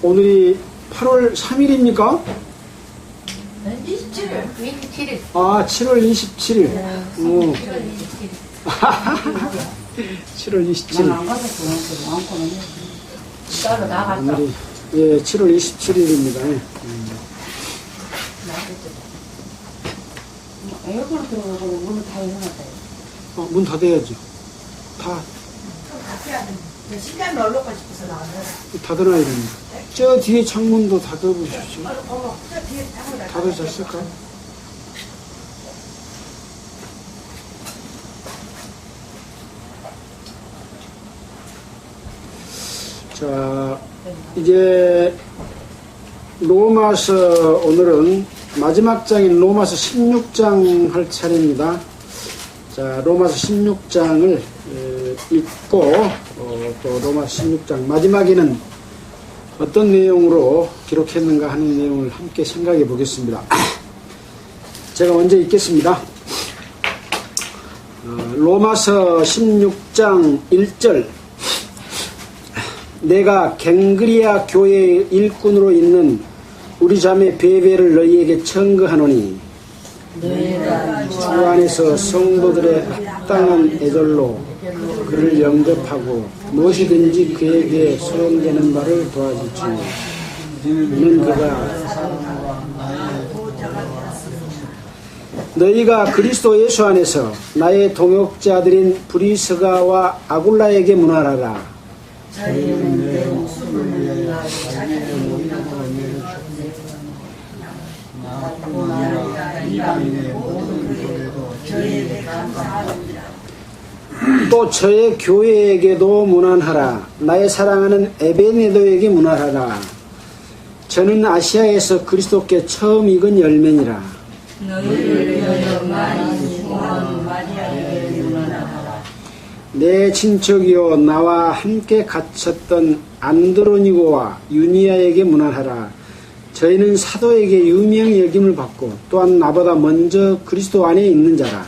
오늘이 8월 3일입니까? 27일. 27일. 아, 7월 27일. 7월 27일. 안 가서 그만큼 많고는 따로 나갔다. 오늘이, 예, 7월 27일입니다. 에어컨 들어가고 문을 다 열어놨다. 문 닫아야죠. 다 신장 놀러 가고 싶어서 나왔어요. 닫아놔야 됩니다. 저 뒤에 창문도 닫아보십시오. 어머, 저 뒤에 장을 닫아졌을까요? 자, 이제 로마서 오늘은 마지막 장인 로마서 16장 할 차례입니다. 자, 로마서 16장을 읽고 또 로마서 16장 마지막에는 어떤 내용으로 기록했는가 하는 내용을 함께 생각해 보겠습니다. 제가 먼저 읽겠습니다. 로마서 16장 1절 내가 갱그리아 교회의 일꾼으로 있는 우리 자매 베베를 너희에게 청구하노니 주 안에서 성도들의 합당한 애절로 그를 영접하고 무엇이든지 그에게 소용되는 바를 도와주지. 이는 그가 너희가 그리스도 예수 안에서 나의 동역자들인 브리스가와 아굴라에게 문안하라. 또 저의 교회에게도 문안하라. 나의 사랑하는 에베네도에게 문안하라. 저는 아시아에서 그리스도께 처음 익은 열매니라. 너희를 위하여 많이 수고한 마리아에게 문안하라. 내 친척이요 나와 함께 갇혔던 안드로니고와 유니아에게 문안하라. 저희는 사도에게 유명 여김을 받고 또한 나보다 먼저 그리스도 안에 있는 자라.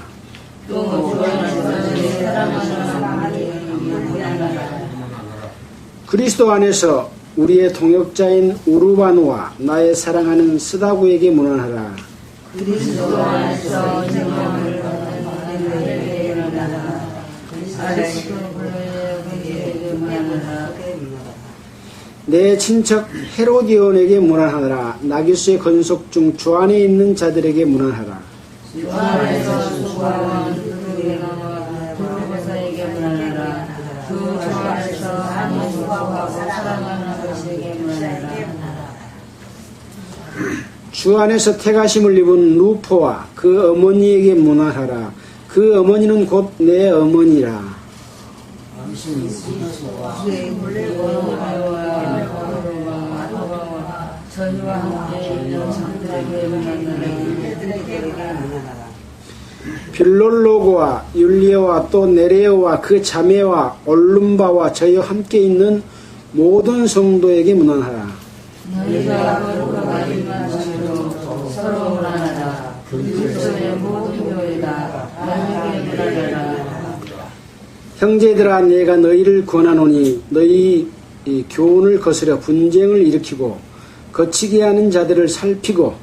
또 주안에서 사랑하는 마리아에게 문안하라. 그리스도 안에서 우리의 동역자인 우르바노와 나의 사랑하는 스다구에게 문안하라. 그리스도 안에서 영광을 받는 마리아에게 문안하라. 그리스도 불러에게 문안하라. 내 친척 헤로디온에게 문안하라. 나기수의 건속 중 주 안에 있는 자들에게 문안하라. 주 안에서 수고하는 두루보사에게 문안하라. 주 안에서 많이 수고하고 사랑하는 것에게 문안하라. 주 안에서 태가심을 입은 루포와 그 어머니에게 문안하라. 그 어머니는 곧 내 어머니라. 저희와 함께 영상들에게 문안하라. 빌롤로고와 율리오와 또 네레오와 그 자매와 올룸바와 저희와 함께 있는 모든 성도에게 문안하라. 너희가 거룩하가 임한 것으로 서로 문안하라. 그리스도의 모든 교회가 너희에게 문안하라. 형제들아 내가 너희를 권하노니 너희 이 교훈을 거스려 분쟁을 일으키고 거치게 하는 자들을 살피고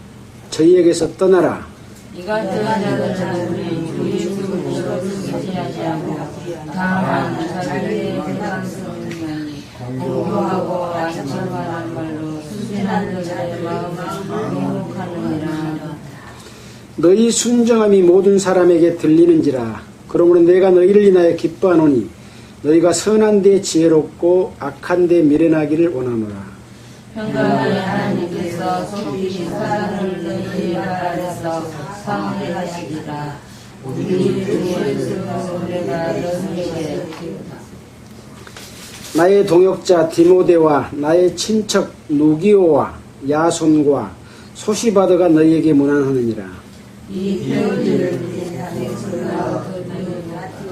저희에게서 떠나라. 이같은 자들은 우리 주를 지지하지 않고 다만 자기의 세상스러움만 공부하고 안철만한 말로 순진한 자의 마음을 공격하느니라. 너희 순정함이 모든 사람에게 들리는지라. 그러므로 내가 너희를 인하여 기뻐하노니 너희가 선한 데 지혜롭고 악한 데 미련하기를 원하노라. 평강의 하나님께서 속히 사랑을 너희 안에서 상대하시리라. 우리 주 예수로 내가 너희에게 나의 동역자 디모데와 나의 친척 누기오와 야손과 소시바드가 너희에게 문안하느니라. 이 배우들을 위하여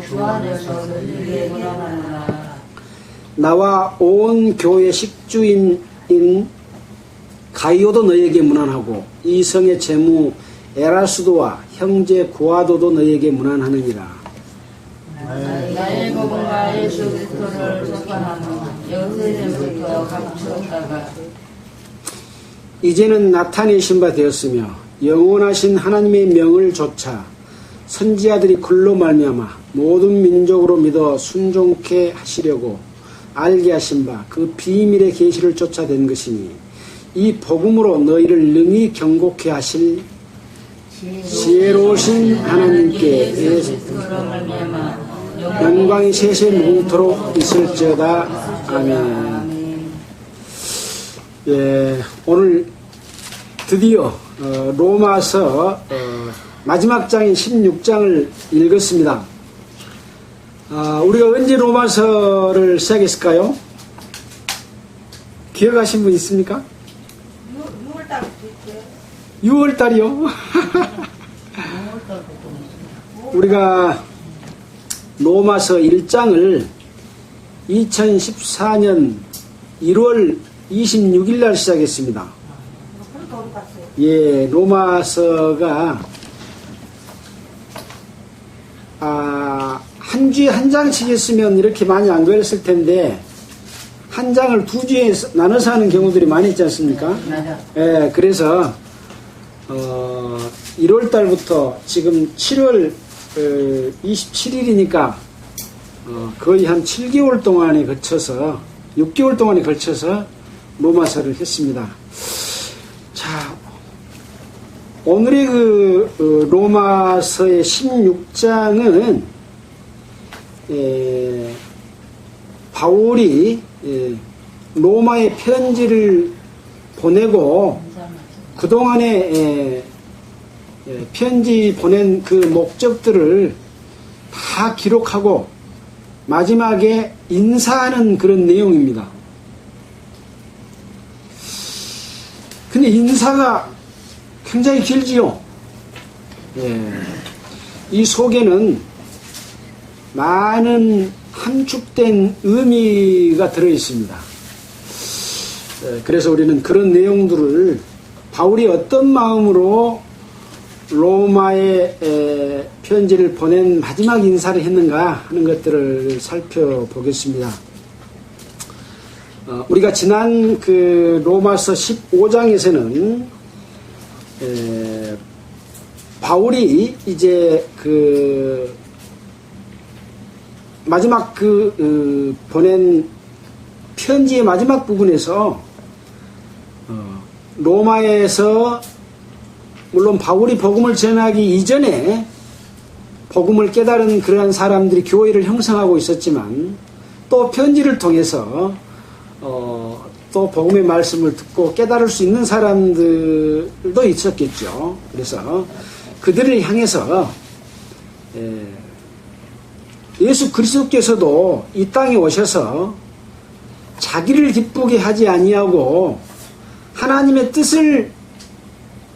주 안에서 너희에게 문안하노라. 나와 온 교회 식주인 가이오도 너희에게 문안하고 이 성의 제무 에라수도와 형제 고아도도 너희에게 문안하느니라. 나의 나의 복음과 예수 그리스도를 전파하는 영세전부터 감추었다가 이제는 나타내신 바 되었으며 영원하신 하나님의 명을 조차 선지자들이 글로 말미암아 모든 민족으로 믿어 순종케 하시려고 알게 하신 바 그 비밀의 계시를 쫓아낸 것이니 이 복음으로 너희를 능히 경고케 하실 지혜로우신 하나님께 그리스도로 말미암아 영광이 세세 무궁토록 있을지어다. 아멘. 예, 오늘 드디어 로마서 마지막 장인 16장을 읽었습니다. 우리가 언제 로마서를 시작했을까요? 기억하신 분 있습니까? 6월달이요. 우리가 로마서 1장을 2014년 1월 26일 날 시작했습니다. 예, 로마서가 한 주에 한 장씩 했으면 이렇게 많이 안 걸렸을 텐데 한 장을 두 주에 나눠서 하는 경우들이 많이 있지 않습니까? 예, 그래서 1월 달부터 지금 7월 27일이니까 거의 한 7개월 동안에 걸쳐서 6개월 동안에 걸쳐서 로마서를 했습니다. 자, 오늘의 로마서의 16장은 바울이 로마의 편지를 보내고 그동안에 편지 보낸 그 목적들을 다 기록하고 마지막에 인사하는 그런 내용입니다. 근데 인사가 굉장히 길지요. 이 속에는 많은 함축된 의미가 들어있습니다. 그래서 우리는 그런 내용들을 바울이 어떤 마음으로 로마에 편지를 보낸 마지막 인사를 했는가 하는 것들을 살펴보겠습니다. 우리가 지난 그 로마서 15장에서는 바울이 이제 그 마지막 보낸 편지의 마지막 부분에서 로마에서 물론 바울이 복음을 전하기 이전에 복음을 깨달은 그러한 사람들이 교회를 형성하고 있었지만 또 편지를 통해서 또 복음의 말씀을 듣고 깨달을 수 있는 사람들도 있었겠죠. 그래서 그들을 향해서 예수 그리스도께서도 이 땅에 오셔서 자기를 기쁘게 하지 아니하고 하나님의 뜻을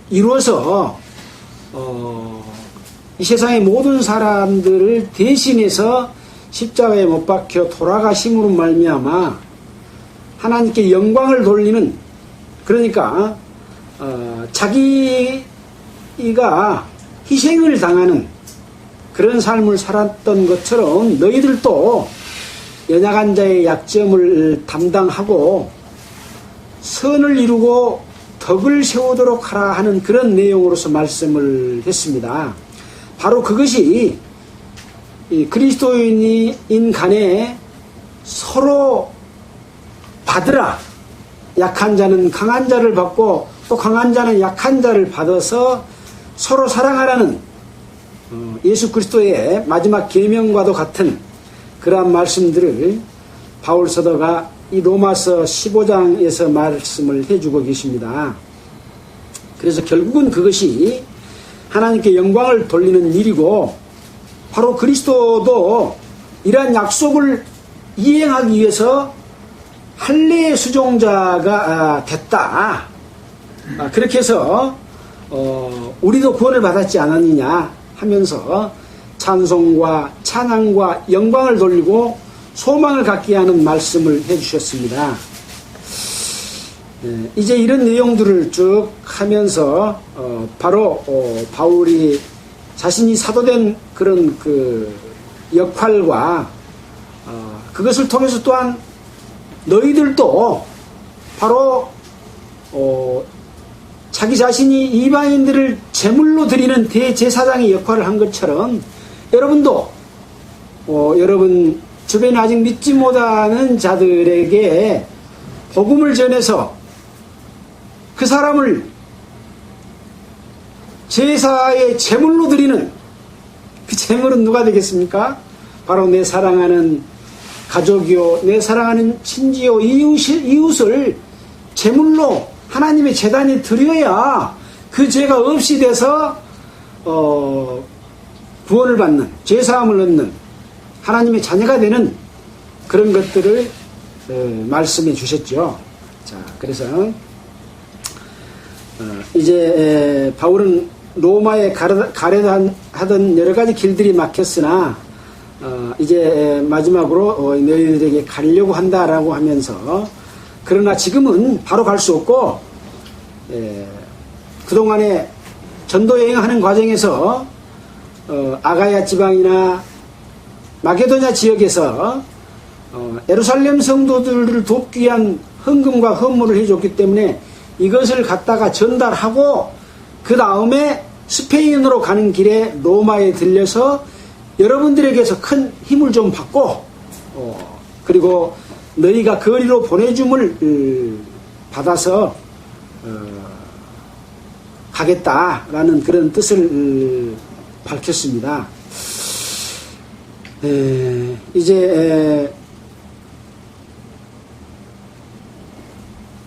이루어서 이 세상의 모든 사람들을 대신해서 십자가에 못 박혀 돌아가심으로 말미암아 하나님께 영광을 돌리는, 그러니까 자기가 희생을 당하는 그런 삶을 살았던 것처럼 너희들도 연약한 자의 약점을 담당하고 선을 이루고 덕을 세우도록 하라 하는 그런 내용으로서 말씀을 했습니다. 바로 그것이 그리스도인인 간에 서로 받으라. 약한 자는 강한 자를 받고 또 강한 자는 약한 자를 받아서 서로 사랑하라는 예수 그리스도의 마지막 계명과도 같은 그러한 말씀들을 바울 사도가 이 로마서 15장에서 말씀을 해주고 계십니다. 그래서 결국은 그것이 하나님께 영광을 돌리는 일이고 바로 그리스도도 이러한 약속을 이행하기 위해서 할례의 수종자가 됐다. 그렇게 해서 우리도 구원을 받았지 않았느냐 하면서 찬송과 찬양과 영광을 돌리고 소망을 갖게 하는 말씀을 해주셨습니다. 이제 이런 내용들을 쭉 하면서 바로 바울이 자신이 사도된 그런 역할과 그것을 통해서 또한 너희들도 바로 자기 자신이 이방인들을 제물로 드리는 대제사장의 역할을 한 것처럼 여러분도 여러분 주변에 아직 믿지 못하는 자들에게 복음을 전해서 그 사람을 제사의 제물로 드리는 그 제물은 누가 되겠습니까? 바로 내 사랑하는 가족이요, 내 사랑하는 친지요, 이웃을 제물로 하나님의 제단에 드려야 그 죄가 없이 돼서 구원을 받는, 죄사함을 얻는 하나님의 자녀가 되는 그런 것들을 말씀해 주셨죠. 자, 그래서 이제 바울은 로마에 가려다 하던 여러 가지 길들이 막혔으나 이제 마지막으로 너희들에게 가려고 한다라고 하면서, 그러나 지금은 바로 갈 수 없고 그동안에 전도 여행하는 과정에서 아가야 지방이나 마게도냐 지역에서 예루살렘 성도들을 돕기 위한 헌금과 헌물을 해줬기 때문에 이것을 갖다가 전달하고 그 다음에 스페인으로 가는 길에 로마에 들려서 여러분들에게서 큰 힘을 좀 받고 그리고 너희가 거리로 보내줌을 받아서 가겠다라는 그런 뜻을 밝혔습니다. 이제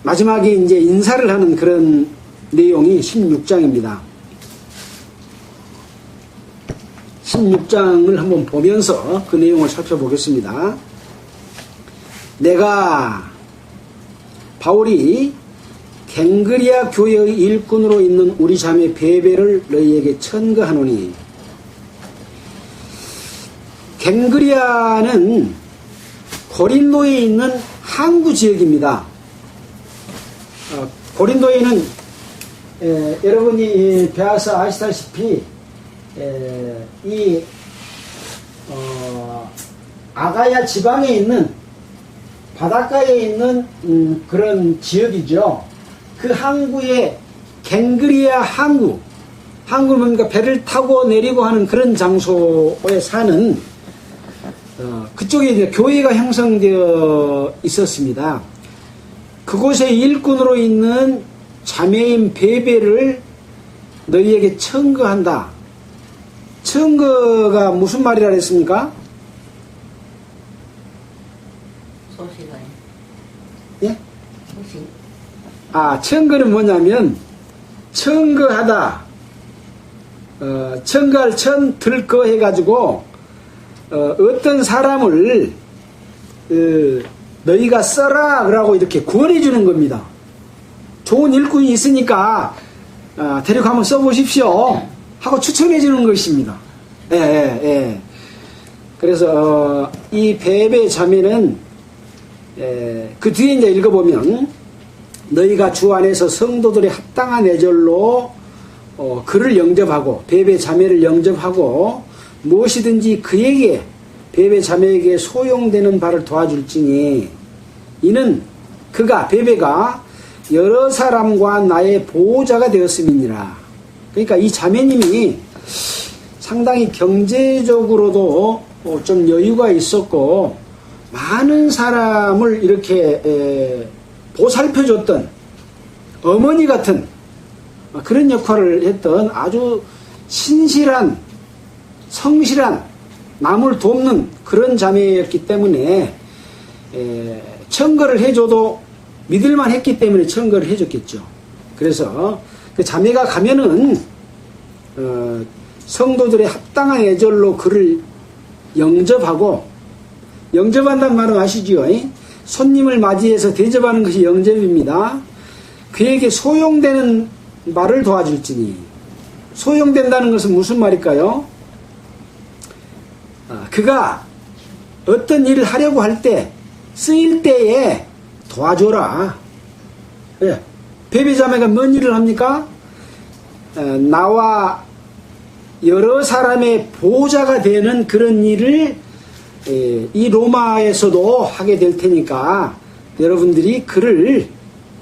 마지막에 이제 인사를 하는 그런 내용이 16장입니다. 16장을 한번 보면서 그 내용을 살펴보겠습니다. 내가 바울이 갱그리아 교회의 일꾼으로 있는 우리 자매 베베를 너희에게 천거하노니, 갱그리아는 고린도에 있는 항구 지역입니다. 고린도에는 여러분이 배워서 아시다시피 이 아가야 지방에 있는 바닷가에 있는 그런 지역이죠. 그 항구에 갱그리아 항구는 뭡니까? 배를 타고 내리고 하는 그런 장소에 사는 그쪽에 이제 교회가 형성되어 있었습니다. 그곳에 일꾼으로 있는 자매인 베베를 너희에게 청거한다. 청거가 무슨 말이라 그랬습니까? 소식은. 예? 소식. 청거는 뭐냐면 청거하다. 청거할 천 들거 해가지고 어떤 사람을 너희가 써라 그러고 이렇게 구원해 주는 겁니다. 좋은 일꾼이 있으니까 데리고 한번 써보십시오 하고 추천해 주는 것입니다. 그래서 이 베베 자매는 그 뒤에 이제 읽어보면 너희가 주 안에서 성도들의 합당한 애절로 그를 영접하고 베베 자매를 영접하고 무엇이든지 그에게 베베 자매에게 소용되는 바를 도와줄지니 이는 그가 베베가 여러 사람과 나의 보호자가 되었음이니라. 그러니까 이 자매님이 상당히 경제적으로도 좀 여유가 있었고 많은 사람을 이렇게 보살펴줬던 어머니 같은 그런 역할을 했던 아주 신실한 성실한 남을 돕는 그런 자매였기 때문에 청거를 해줘도 믿을만 했기 때문에 청거를 해줬겠죠. 그래서 그 자매가 가면은 성도들의 합당한 애절로 그를 영접하고, 영접한다는 말은 아시지요? 손님을 맞이해서 대접하는 것이 영접입니다. 그에게 소용되는 말을 도와줄지니, 소용된다는 것은 무슨 말일까요? 그가 어떤 일을 하려고 할 때 쓰일 때에 도와줘라. 베베 자매가 뭔 일을 합니까? 나와 여러 사람의 보호자가 되는 그런 일을 이 로마에서도 하게 될 테니까 여러분들이 그를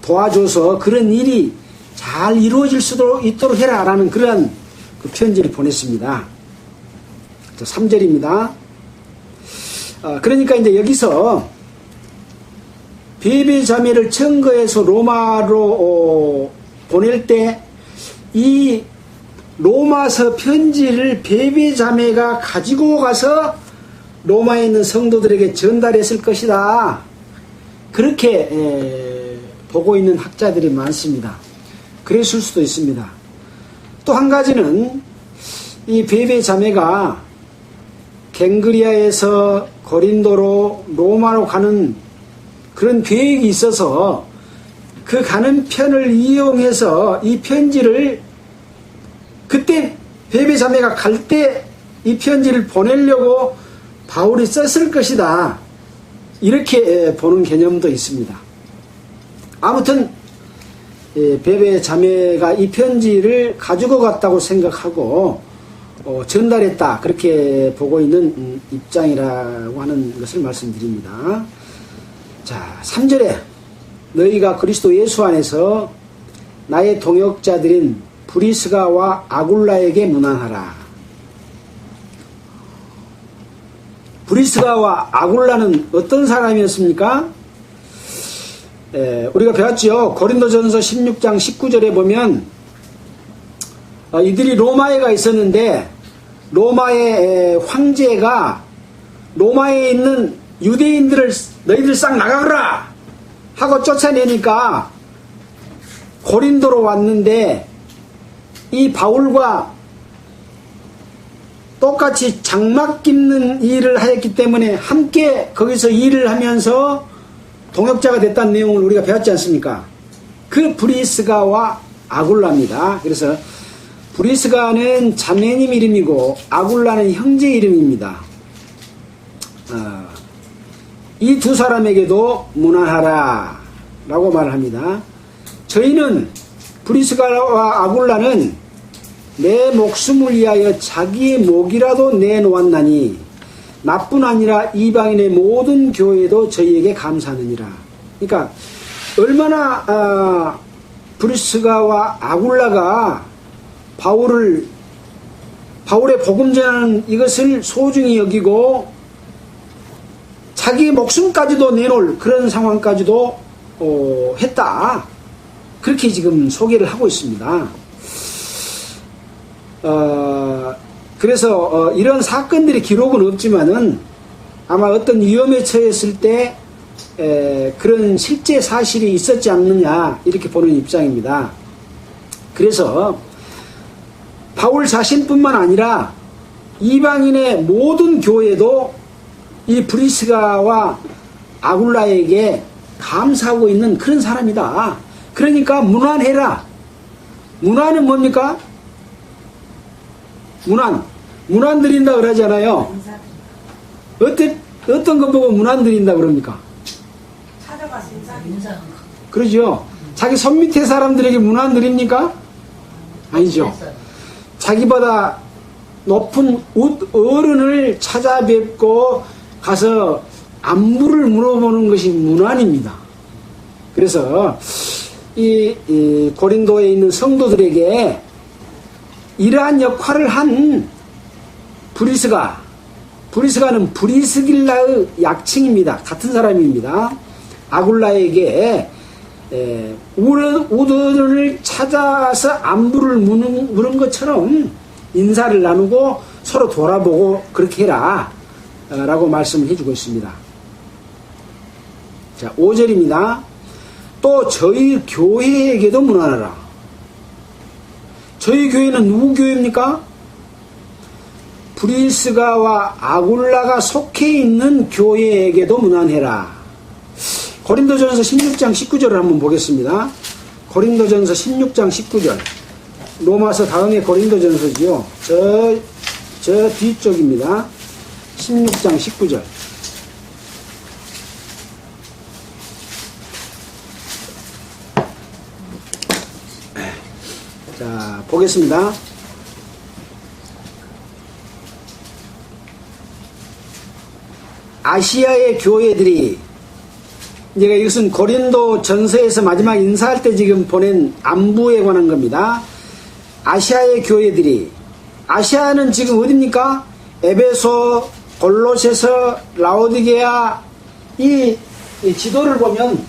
도와줘서 그런 일이 잘 이루어질 수도 있도록 해라 라는 그런 그 편지를 보냈습니다. 3절입니다. 그러니까 이제 여기서 베베자매를 증거해서 로마로 보낼 때 이 로마서 편지를 베베자매가 가지고 가서 로마에 있는 성도들에게 전달했을 것이다. 그렇게 보고 있는 학자들이 많습니다. 그랬을 수도 있습니다. 또 한 가지는 이 베베자매가 갱그리아에서 고린도로 로마로 가는 그런 계획이 있어서 그 가는 편을 이용해서 이 편지를 그때 베베자매가 갈 때 이 편지를 보내려고 바울이 썼을 것이다. 이렇게 보는 개념도 있습니다. 아무튼 베베자매가 이 편지를 가지고 갔다고 생각하고 전달했다. 그렇게 보고 있는 입장이라고 하는 것을 말씀드립니다. 자, 3절에 너희가 그리스도 예수 안에서 나의 동역자들인 브리스가와 아굴라에게 문안하라. 브리스가와 아굴라는 어떤 사람이었습니까? 우리가 배웠죠. 고린도전서 16장 19절에 보면 이들이 로마에 가 있었는데 로마의 황제가 로마에 있는 유대인들을 너희들 싹 나가거라 하고 쫓아내니까 고린도로 왔는데 이 바울과 똑같이 장막 깁는 일을 하였기 때문에 함께 거기서 일을 하면서 동역자가 됐다는 내용을 우리가 배웠지 않습니까? 그 브리스가와 아굴라입니다. 그래서 브리스가는 자매님 이름이고 아굴라는 형제 이름입니다. 이 두 사람에게도 문안하라 라고 말을 합니다. 저희는 브리스가와 아굴라는 내 목숨을 위하여 자기의 목이라도 내놓았나니 나뿐 아니라 이방인의 모든 교회도 저희에게 감사하느니라. 그러니까 얼마나 브리스가와 아굴라가 바울의 복음 전하는 이것을 소중히 여기고 자기의 목숨까지도 내놓을 그런 상황까지도 했다. 그렇게 지금 소개를 하고 있습니다. 그래서 이런 사건들의 기록은 없지만은 아마 어떤 위험에 처했을 때 그런 실제 사실이 있었지 않느냐 이렇게 보는 입장입니다. 그래서 바울 자신뿐만 아니라 이방인의 모든 교회도 이 브리스가와 아굴라에게 감사하고 있는 그런 사람이다. 그러니까 문안해라. 문안은 뭡니까? 문안 드린다 그러잖아요. 어떤 거 보고 문안 드린다 그럽니까? 찾아가서 인사. 그러죠. 자기 손 밑에 사람들에게 문안 드립니까? 아니죠. 자기보다 높은 어른을 찾아뵙고 가서 안부를 물어보는 것이 문안입니다. 그래서 이 고린도에 있는 성도들에게 이러한 역할을 한 브리스가는 브리스길라의 약칭입니다. 같은 사람입니다. 아굴라에게 우르를 찾아서 안부를 물은 것처럼 인사를 나누고 서로 돌아보고 그렇게 해라 라고 말씀을 해주고 있습니다. 자, 5절입니다. 또 저희 교회에게도 문안하라. 저희 교회는 누구 교회입니까? 브리스가와 아굴라가 속해 있는 교회에게도 문안해라. 고린도전서 16장 19절을 한번 보겠습니다. 고린도전서 16장 19절. 로마서 다음에 고린도전서지요. 저 뒤쪽입니다. 16장 19절. 자, 보겠습니다. 아시아의 교회들이, 제가 이것은 고린도 전서에서 마지막 인사할 때 지금 보낸 안부에 관한 겁니다. 아시아의 교회들이, 아시아는 지금 어디입니까? 에베소, 골로새서, 라오디게아. 이 지도를 보면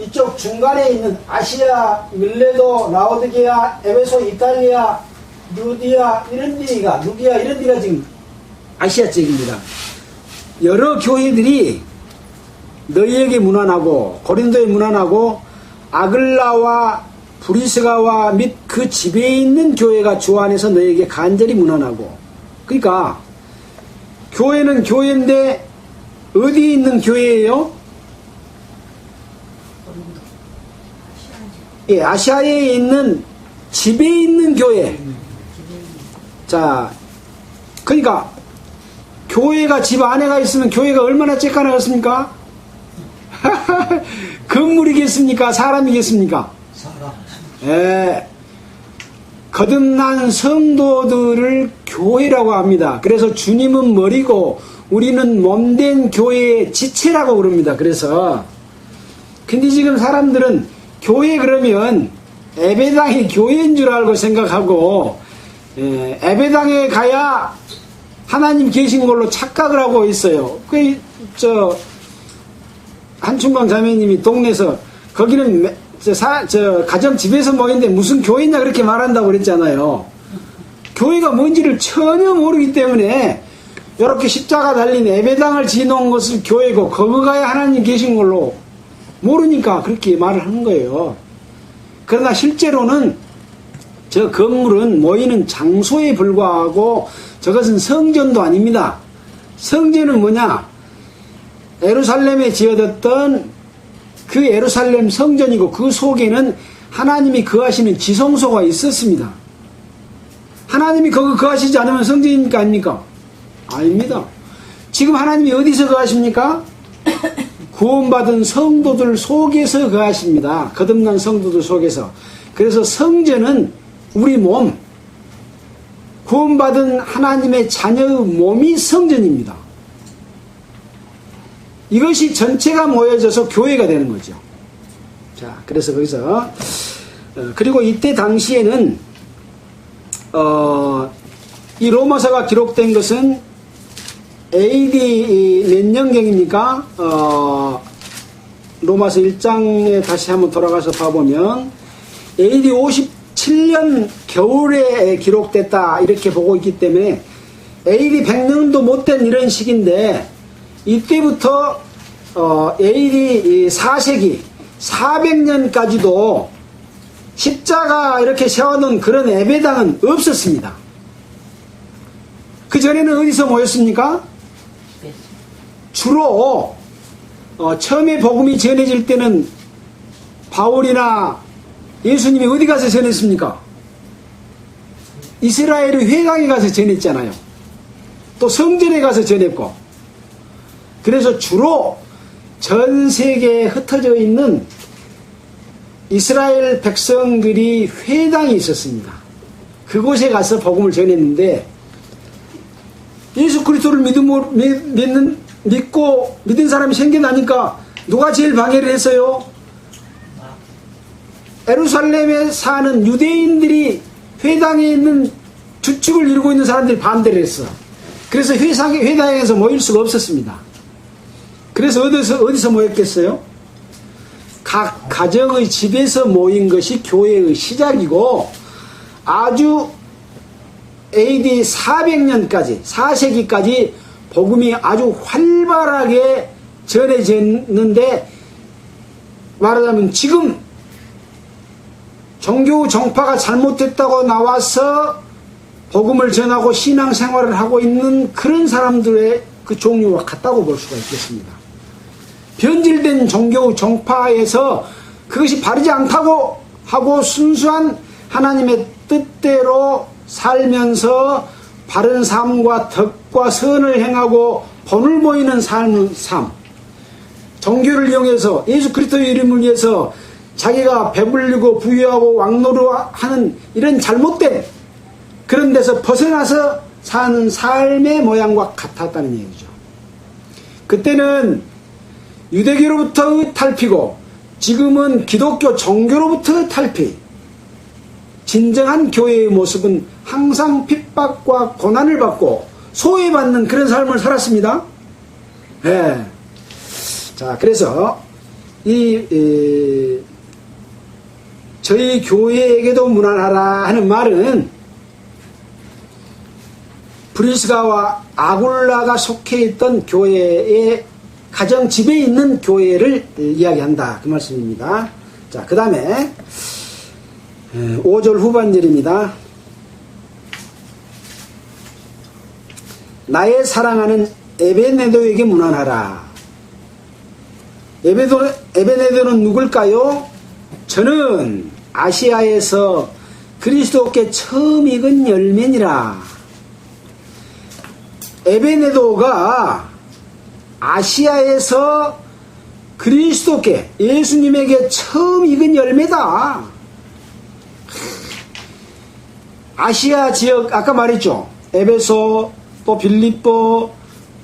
이쪽 중간에 있는 아시아, 밀레도, 라오디게아, 에베소, 이탈리아, 누기아 이런 데가 지금 아시아 쪽입니다. 여러 교회들이 너희에게 문안하고, 고린도에 문안하고, 아글라와 브리스가와 및 그 집에 있는 교회가 주 안에서 너희에게 간절히 문안하고. 그러니까 교회는 교회인데 어디 있는 교회예요? 예, 아시아에 있는 집에 있는 교회. 자, 그러니까 교회가 집 안에가 있으면 교회가 얼마나 쬐까나겠습니까? 건물이겠습니까? 사람이겠습니까? 사람. 예. 거듭난 성도들을 교회라고 합니다. 그래서 주님은 머리고 우리는 몸된 교회의 지체라고 그럽니다. 그래서 근데 지금 사람들은 교회 그러면 예배당이 교회인 줄 알고 생각하고, 예배당에 가야 하나님 계신 걸로 착각을 하고 있어요. 한충광 자매님이 동네에서 거기는 가정집에서 모이는데 무슨 교회냐 그렇게 말한다고 그랬잖아요. 교회가 뭔지를 전혀 모르기 때문에 이렇게 십자가 달린 예배당을 지어놓은 것을 교회고 거기 가야 하나님 계신 걸로 모르니까 그렇게 말을 하는 거예요. 그러나 실제로는 저 건물은 모이는 장소에 불과하고 저것은 성전도 아닙니다. 성전은 뭐냐? 예루살렘에 지어졌던 그 예루살렘 성전이고 그 속에는 하나님이 거하시는 지성소가 있었습니다. 하나님이 거기 거하시지 않으면 성전입니까? 아닙니까? 아닙니다. 지금 하나님이 어디서 거하십니까? 구원받은 성도들 속에서 거하십니다. 거듭난 성도들 속에서. 그래서 성전은 우리 몸, 구원받은 하나님의 자녀의 몸이 성전입니다. 이것이 전체가 모여져서 교회가 되는 거죠. 자, 그래서 거기서 그리고 이때 당시에는 이 로마서가 기록된 것은 AD 몇 년경입니까? 로마서 1장에 다시 한번 돌아가서 봐보면 AD 57년 겨울에 기록됐다 이렇게 보고 있기 때문에 AD 100년도 못된 이런 시기인데 이때부터 AD 4세기 400년까지도 십자가 이렇게 세워놓은 그런 예배당은 없었습니다. 그 전에는 어디서 모였습니까? 주로 처음에 복음이 전해질 때는 바울이나 예수님이 어디 가서 전했습니까? 이스라엘의 회당에 가서 전했잖아요. 또 성전에 가서 전했고. 그래서 주로 전 세계에 흩어져 있는 이스라엘 백성들이 회당이 있었습니다. 그곳에 가서 복음을 전했는데 예수 그리스도를 믿은 사람이 생겨나니까 누가 제일 방해를 했어요? 예루살렘에 사는 유대인들이 회당에 있는 주축을 이루고 있는 사람들이 반대를 했어. 그래서 회당에서 모일 수가 없었습니다. 그래서 어디서 모였겠어요? 각 가정의 집에서 모인 것이 교회의 시작이고 아주 AD 400년까지 4세기까지 복음이 아주 활발하게 전해졌는데 말하자면 지금 종교 정파가 잘못됐다고 나와서 복음을 전하고 신앙생활을 하고 있는 그런 사람들의 그 종류와 같다고 볼 수가 있겠습니다. 변질된 종교 정파에서 그것이 바르지 않다고 하고 순수한 하나님의 뜻대로 살면서 바른 삶과 덕과 선을 행하고 본을 보이는 삶, 종교를 이용해서 예수 그리스도의 이름을 위해서 자기가 배불리고 부유하고 왕노릇하는 이런 잘못된 그런 데서 벗어나서 사는 삶의 모양과 같았다는 얘기죠. 그때는 유대교로부터 탈피고 지금은 기독교 종교로부터 탈피. 진정한 교회의 모습은 항상 핍박과 고난을 받고 소외받는 그런 삶을 살았습니다. 예. 자, 그래서 저희 교회에게도 무난하라 하는 말은 브리스가와 아굴라가 속해 있던 교회의 가정 집에 있는 교회를 이야기한다. 그 말씀입니다. 자, 그 다음에 5절 후반절입니다. 나의 사랑하는 에베네도에게 문안하라. 에베네도는 누굴까요? 저는 아시아에서 그리스도께 처음 익은 열매니라. 에베네도가 아시아에서 그리스도께 예수님에게 처음 익은 열매다. 아시아 지역 아까 말했죠. 에베소 또 빌립보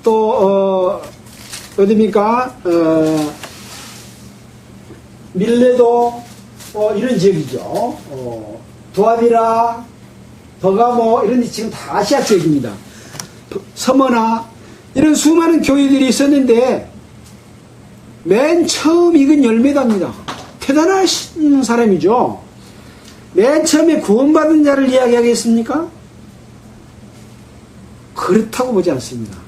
또 어디입니까? 밀레도 이런 지역이죠. 도아비라 버가모 이런 데 지금 다 아시아 지역입니다. 서머나 이런 수많은 교회들이 있었는데 맨 처음 익은 열매답니다. 대단하신 사람이죠. 맨 처음에 구원받은 자를 이야기하겠습니까? 그렇다고 보지 않습니다.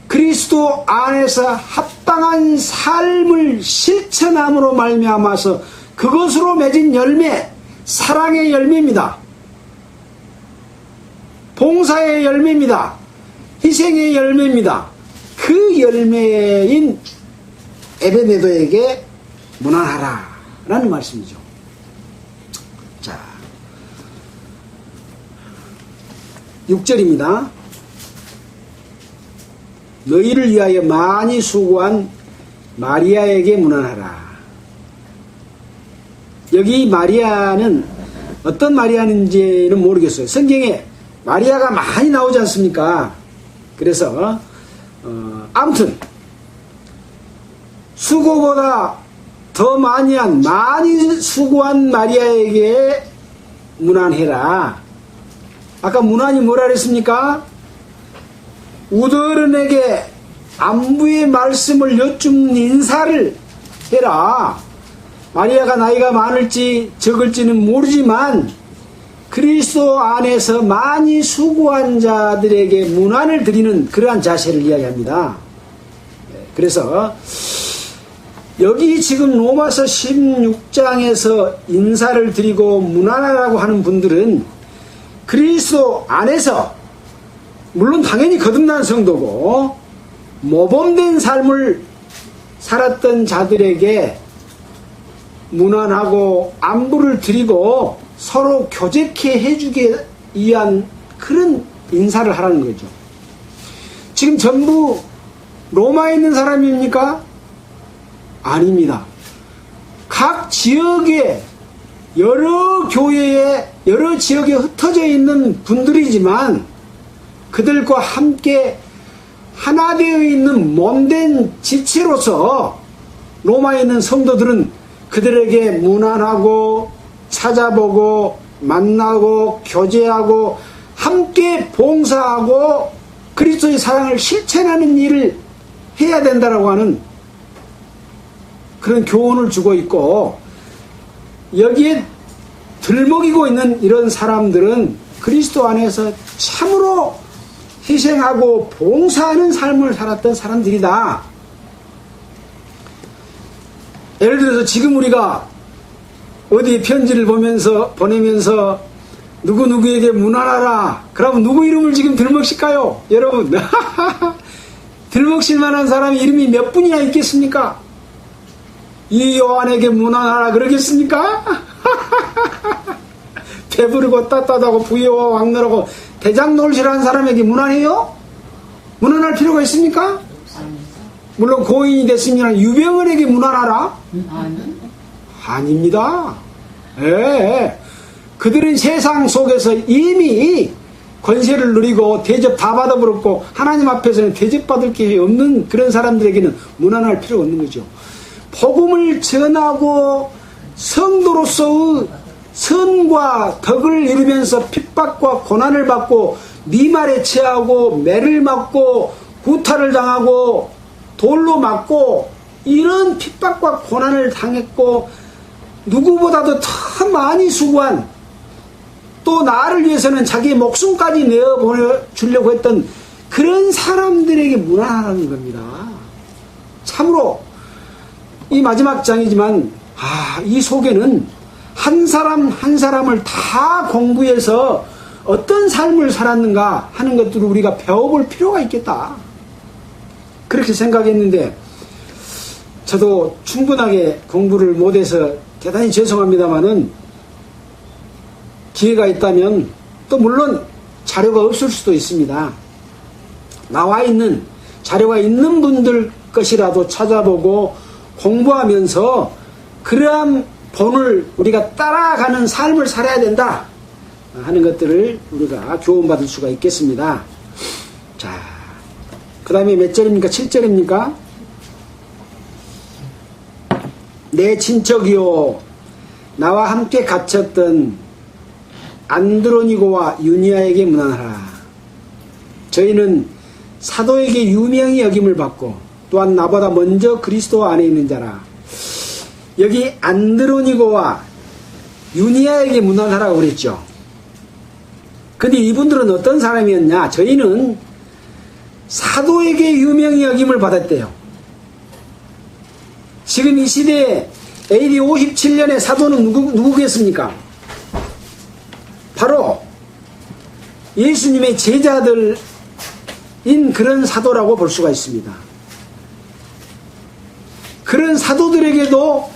그리스도 안에서 합당한 삶을 실천함으로 말미암아서 그것으로 맺은 열매, 사랑의 열매입니다. 봉사의 열매입니다. 희생의 열매입니다. 그 열매인 에베네도에게 문안하라 라는 말씀이죠. 자, 6절입니다. 너희를 위하여 많이 수고한 마리아에게 문안하라. 여기 마리아는 어떤 마리아인지는 모르겠어요. 성경에 마리아가 많이 나오지 않습니까? 그래서 아무튼 수고보다 더 많이 수고한 마리아에게 문안해라. 아까 문안이 뭐라 그랬습니까? 우더른에게 안부의 말씀을 여쭙는 인사를 해라. 마리아가 나이가 많을지 적을지는 모르지만 그리스도 안에서 많이 수고한 자들에게 문안을 드리는 그러한 자세를 이야기합니다. 그래서 여기 지금 로마서 16장에서 인사를 드리고 문안하라고 하는 분들은 그리스도 안에서 물론 당연히 거듭난 성도고 모범된 삶을 살았던 자들에게 문안하고 안부를 드리고 서로 교제케 해주기 위한 그런 인사를 하라는 거죠. 지금 전부 로마에 있는 사람입니까? 아닙니다. 각 지역에 여러 교회에 여러 지역에 흩어져 있는 분들이지만 그들과 함께 하나 되어 있는 몸된 지체로서 로마에 있는 성도들은 그들에게 문안하고 찾아보고 만나고 교제하고 함께 봉사하고 그리스도의 사랑을 실천하는 일을 해야 된다라고 하는 그런 교훈을 주고 있고, 여기에 들먹이고 있는 이런 사람들은 그리스도 안에서 참으로 희생하고 봉사하는 삶을 살았던 사람들이다. 예를 들어서 지금 우리가 어디 편지를 보내면서 누구누구에게 문안하라. 그러면 누구 이름을 지금 들먹실까요? 여러분, 들먹실 만한 사람이 이름이 몇 분이나 있겠습니까? 이 요한에게 문안하라 그러겠습니까? 배부르고 따뜻하고 부유와 왕노라고 대장놀실한 사람에게 문안해요? 문안할 필요가 있습니까? 물론 고인이 됐으면 유병헌에게 문안하라? 아닙니다. 예. 그들은 세상 속에서 이미 권세를 누리고 대접 다 받아버렸고 하나님 앞에서는 대접받을 게 없는 그런 사람들에게는 무난할 필요가 없는 거죠. 복음을 전하고 성도로서의 선과 덕을 이루면서 핍박과 고난을 받고 미말에 처하고 매를 맞고 구타를 당하고 돌로 맞고 이런 핍박과 고난을 당했고 누구보다도 더 많이 수고한 또 나를 위해서는 자기의 목숨까지 내어보내주려고 했던 그런 사람들에게 무난하다는 겁니다. 참으로 이 마지막 장이지만 이 속에는 한 사람 한 사람을 다 공부해서 어떤 삶을 살았는가 하는 것들을 우리가 배워볼 필요가 있겠다. 그렇게 생각했는데 저도 충분하게 공부를 못해서 대단히 죄송합니다마는 기회가 있다면 또 물론 자료가 없을 수도 있습니다. 나와 있는 자료가 있는 분들 것이라도 찾아보고 공부하면서 그러한 본을 우리가 따라가는 삶을 살아야 된다 하는 것들을 우리가 교훈받을 수가 있겠습니다. 자, 그 다음에 몇 절입니까? 7절입니까? 내 친척이요 나와 함께 갇혔던 안드로니고와 유니아에게 문안하라. 저희는 사도에게 유명히 여김을 받고 또한 나보다 먼저 그리스도 안에 있는 자라. 여기 안드로니고와 유니아에게 문안하라고 그랬죠. 근데 이분들은 어떤 사람이었냐? 저희는 사도에게 유명히 여김을 받았대요. 지금 이 시대에 AD 57년의 사도는 누구겠습니까? 바로 예수님의 제자들인 그런 사도라고 볼 수가 있습니다. 그런 사도들에게도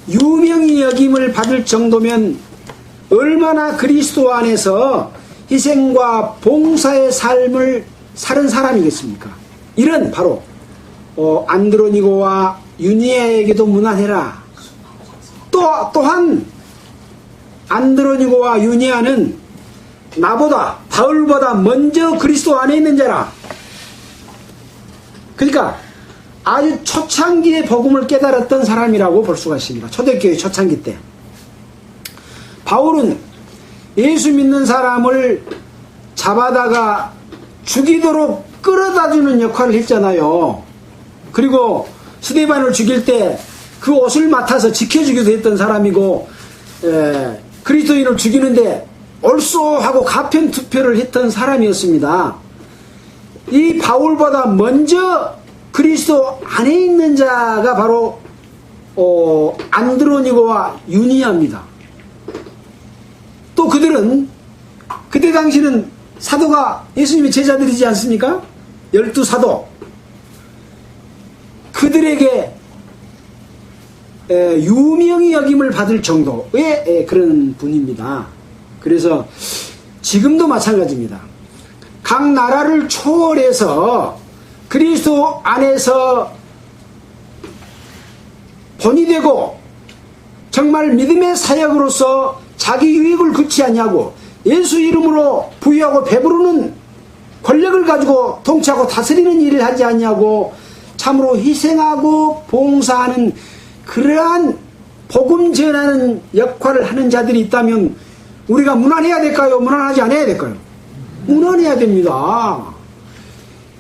유명히 여김을 받을 정도면 얼마나 그리스도 안에서 희생과 봉사의 삶을 사는 사람이겠습니까? 이런 바로 안드로니고와 유니아에게도 문안해라. 또한 안드로니고와 유니아는 나보다 바울보다 먼저 그리스도 안에 있는 자라. 그러니까 아주 초창기에 복음을 깨달았던 사람이라고 볼 수가 있습니다. 초대교회 초창기 때 바울은 예수 믿는 사람을 잡아다가 죽이도록 끌어다주는 역할을 했잖아요. 그리고 스데반을 죽일 때 그 옷을 맡아서 지켜주기도 했던 사람이고 그리스도인을 죽이는데 옳소 하고 가편투표를 했던 사람이었습니다. 이 바울보다 먼저 그리스도 안에 있는 자가 바로 안드로니고와 유니아입니다. 또 그들은 그때 당시는 사도가 예수님의 제자들이지 않습니까? 12사도. 그들에게 유명히 여김을 받을 정도의 그런 분입니다. 그래서 지금도 마찬가지입니다. 각 나라를 초월해서 그리스도 안에서 본이 되고 정말 믿음의 사역으로서 자기 유익을 그치 아니하고 예수 이름으로 부유하고 배부르는 권력을 가지고 통치하고 다스리는 일을 하지 아니하고 참으로 희생하고 봉사하는 그러한 복음 전하는 역할을 하는 자들이 있다면 우리가 무난해야 될까요? 무난하지 않아야 될까요? 무난해야 됩니다.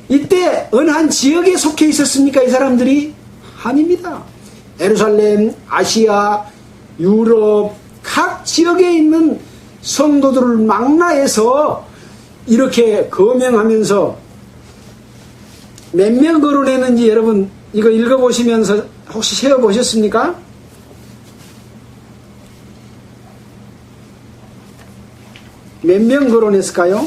이때 어느 한 지역에 속해 있었습니까? 이 사람들이? 아닙니다. 예루살렘, 아시아, 유럽 각 지역에 있는 성도들을 망라해서 이렇게 거명하면서 몇 명 거론했는지 여러분 이거 읽어보시면서 혹시 세어보셨습니까? 몇 명 거론했을까요?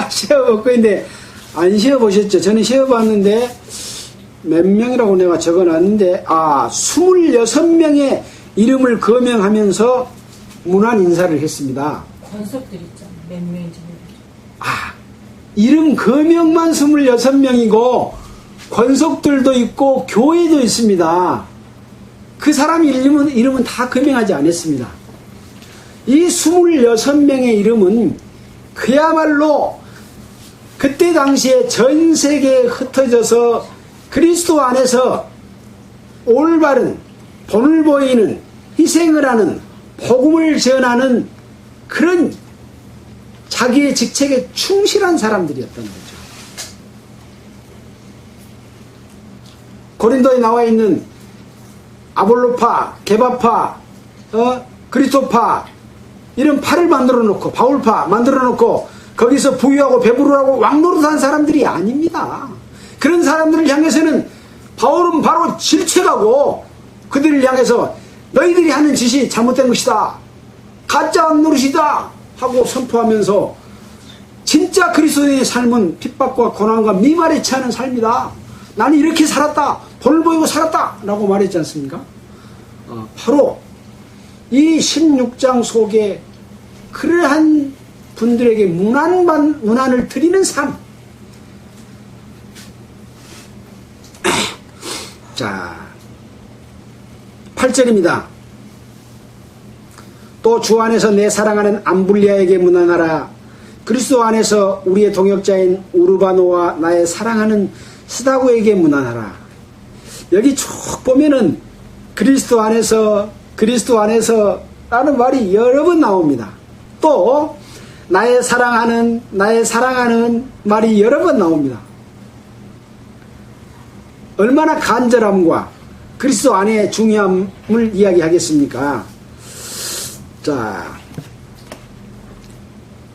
세어볼 거인데 안 세어보셨죠? 저는 세어봤는데 몇 명이라고 내가 적어놨는데 26명의 이름을 거명하면서 문안 인사를 했습니다. 권속들 있잖아. 몇 명인지 모르겠어. 이름 거명만 26명이고 권속들도 있고 교회도 있습니다. 그 사람 이름은 다 거명하지 않았습니다. 이 26명의 이름은 그야말로 그때 당시에 전 세계에 흩어져서 그리스도 안에서 올바른 본을 보이는 희생을 하는 복음을 전하는 그런 자기의 직책에 충실한 사람들이었던 거죠. 고린도에 나와 있는 아볼로파, 게바파, 그리스도파 이런 파를 만들어 놓고 바울파 만들어 놓고 거기서 부유하고 배부르라고 왕노릇한 사람들이 아닙니다. 그런 사람들을 향해서는 바울은 바로 질책하고 그들을 향해서 너희들이 하는 짓이 잘못된 것이다. 가짜 노릇이다. 하고 선포하면서 진짜 그리스도인의 삶은 핍박과 고난과 미말에 처하는 삶이다. 나는 이렇게 살았다. 본을 보이고 살았다. 라고 말했지 않습니까? 바로 이 16장 속에 그러한 분들에게 문안을 드리는 삶. 자, 8절입니다. 또 주 안에서 내 사랑하는 암블리아에게 문안하라. 그리스도 안에서 우리의 동역자인 우르바노와 나의 사랑하는 스다고에게 문안하라. 여기 쭉 보면은 그리스도 안에서 라는 말이 여러 번 나옵니다. 또 나의 사랑하는 말이 여러 번 나옵니다. 얼마나 간절함과 그리스도 안의 중요함을 이야기하겠습니까? 자,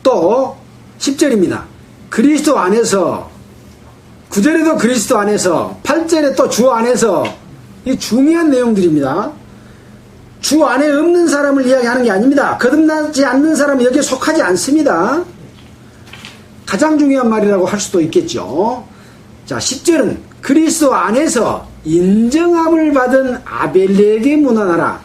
또 10절입니다. 그리스도 안에서, 9절에도 그리스도 안에서, 8절에 또 주 안에서, 이 중요한 내용들입니다. 주 안에 없는 사람을 이야기하는 게 아닙니다. 거듭나지 않는 사람은 여기에 속하지 않습니다. 가장 중요한 말이라고 할 수도 있겠죠. 자, 10절은 그리스도 안에서 인정함을 받은 아벨리에게 문안하라.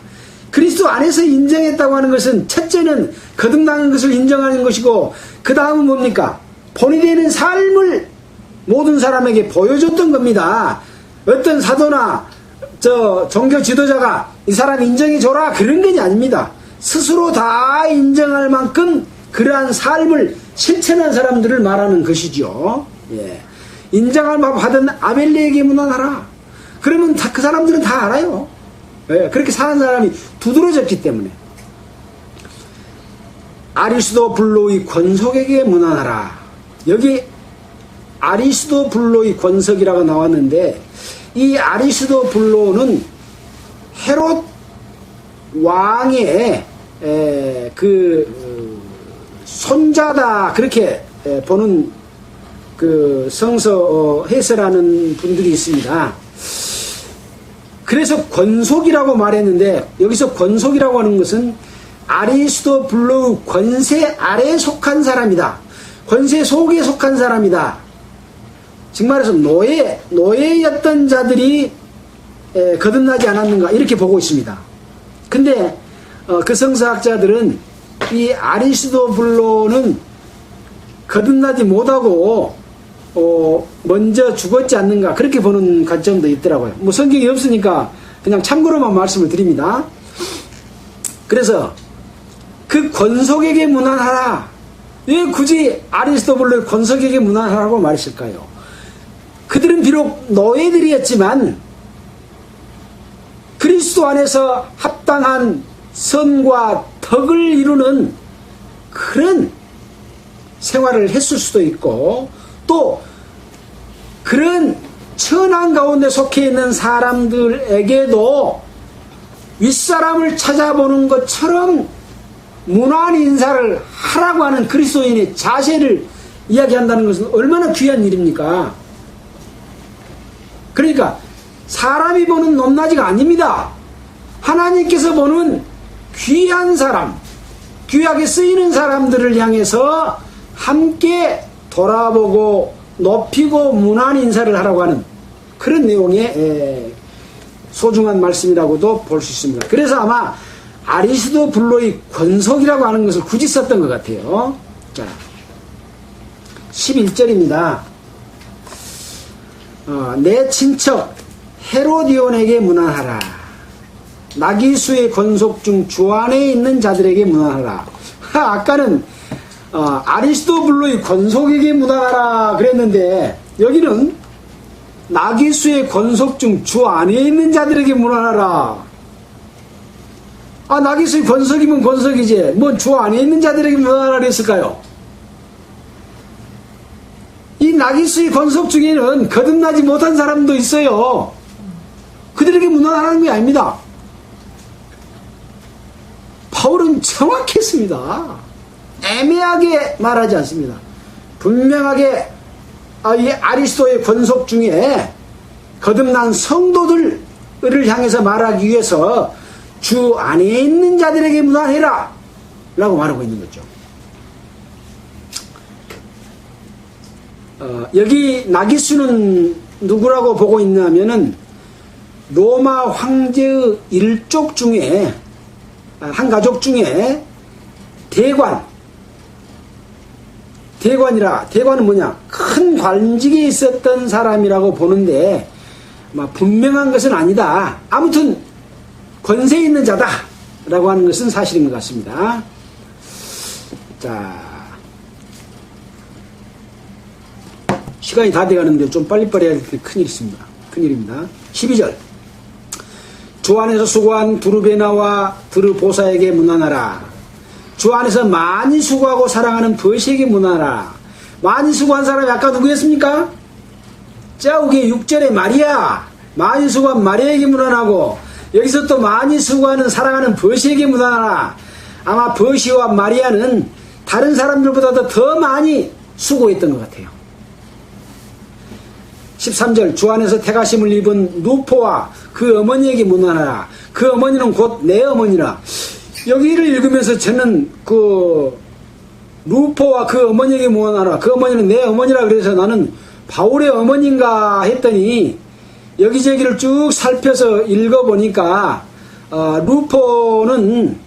그리스도 안에서 인정했다고 하는 것은 첫째는 거듭나는 것을 인정하는 것이고 그 다음은 뭡니까? 본이 되는 삶을 모든 사람에게 보여줬던 겁니다. 어떤 사도나 종교 지도자가 이 사람 인정해줘라 그런 게 아닙니다. 스스로 다 인정할 만큼 그러한 삶을 실천한 사람들을 말하는 것이죠. 예. 인정을 받은 아벨리에게 문안하라. 그러면 그 사람들은 다 알아요. 예. 그렇게 사는 사람이 두드러졌기 때문에. 아리스도블로의 권속에게 문안하라. 여기 아리스도블로의 권속이라고 나왔는데 이 아리스도블로는 헤롯 왕의 손자다 그렇게 보는 그 성서 해설하는 분들이 있습니다. 그래서 권속이라고 말했는데 여기서 권속이라고 하는 것은 아리스도블로의 권세 아래에 속한 사람이다. 권세 속에 속한 사람이다. 즉 말해서 노예였던 자들이 거듭나지 않았는가 이렇게 보고 있습니다. 근데 그 성서학자들은 이 아리스도블로는 거듭나지 못하고 먼저 죽었지 않는가 그렇게 보는 관점도 있더라고요. 뭐 성경이 없으니까 그냥 참고로만 말씀을 드립니다. 그래서 그 권속에게 문안하라. 왜 굳이 아리스도블로의 권속에게 문안하라고 말했을까요? 그들은 비록 노예들이었지만 그리스도 안에서 합당한 선과 덕을 이루는 그런 생활을 했을 수도 있고 또 그런 천한 가운데 속해 있는 사람들에게도 윗사람을 찾아보는 것처럼 문안 인사를 하라고 하는 그리스도인의 자세를 이야기한다는 것은 얼마나 귀한 일입니까? 그러니까 사람이 보는 높낮이가 아닙니다. 하나님께서 보는 귀한 사람, 귀하게 쓰이는 사람들을 향해서 함께 돌아보고 높이고 문안 인사를 하라고 하는 그런 내용의 소중한 말씀이라고도 볼 수 있습니다. 그래서 아마 아리스도블로의 권속이라고 하는 것을 굳이 썼던 것 같아요. 자, 11절입니다. 내 친척 헤로디온에게 문안하라. 나기수의 권속 중 주 안에 있는 자들에게 문안하라. 아까는 아리스토블로의 권속에게 문안하라 그랬는데 여기는 나기수의 권속 중 주 안에 있는 자들에게 문안하라. 나기수의 권속이면 권속이지 뭔 주 안에 있는 자들에게 문안하라 그랬을까요? 이 나기수의 권속 중에는 거듭나지 못한 사람도 있어요. 그들에게 문안하라는 게 아닙니다. 바울은 정확했습니다. 애매하게 말하지 않습니다. 분명하게 이 아리스토의 권속 중에 거듭난 성도들을 향해서 말하기 위해서 주 안에 있는 자들에게 문안해라 라고 말하고 있는 거죠. 여기 나기수는 누구라고 보고 있냐면은 로마 황제의 일족 중에 한 가족 중에 대관은 뭐냐? 큰 관직에 있었던 사람이라고 보는데 분명한 것은 아니다. 아무튼 권세 있는 자다 라고 하는 것은 사실인 것 같습니다. 자, 시간이 다 돼가는데 좀 빨리빨리 해야 될 큰일입니다. 12절 주 안에서 수고한 두르베나와 드르보사에게 문안하라. 주 안에서 많이 수고하고 사랑하는 버시에게 문안하라. 많이 수고한 사람이 아까 누구였습니까? 자욱의 6절에 마리아, 많이 수고한 마리아에게 문안하고 여기서 또 많이 수고하는 사랑하는 버시에게 문안하라. 아마 버시와 마리아는 다른 사람들보다도 더 많이 수고했던 것 같아요. 13절 주 안에서 태가심을 입은 누포와 그 어머니에게 문안하라. 그 어머니는 곧 내 어머니라. 여기를 읽으면서 저는 루포와 그 어머니에게 문안하라. 그 어머니는 내 어머니라 그래서 나는 바울의 어머니인가 했더니 여기저기를 쭉 살펴서 읽어보니까 루포는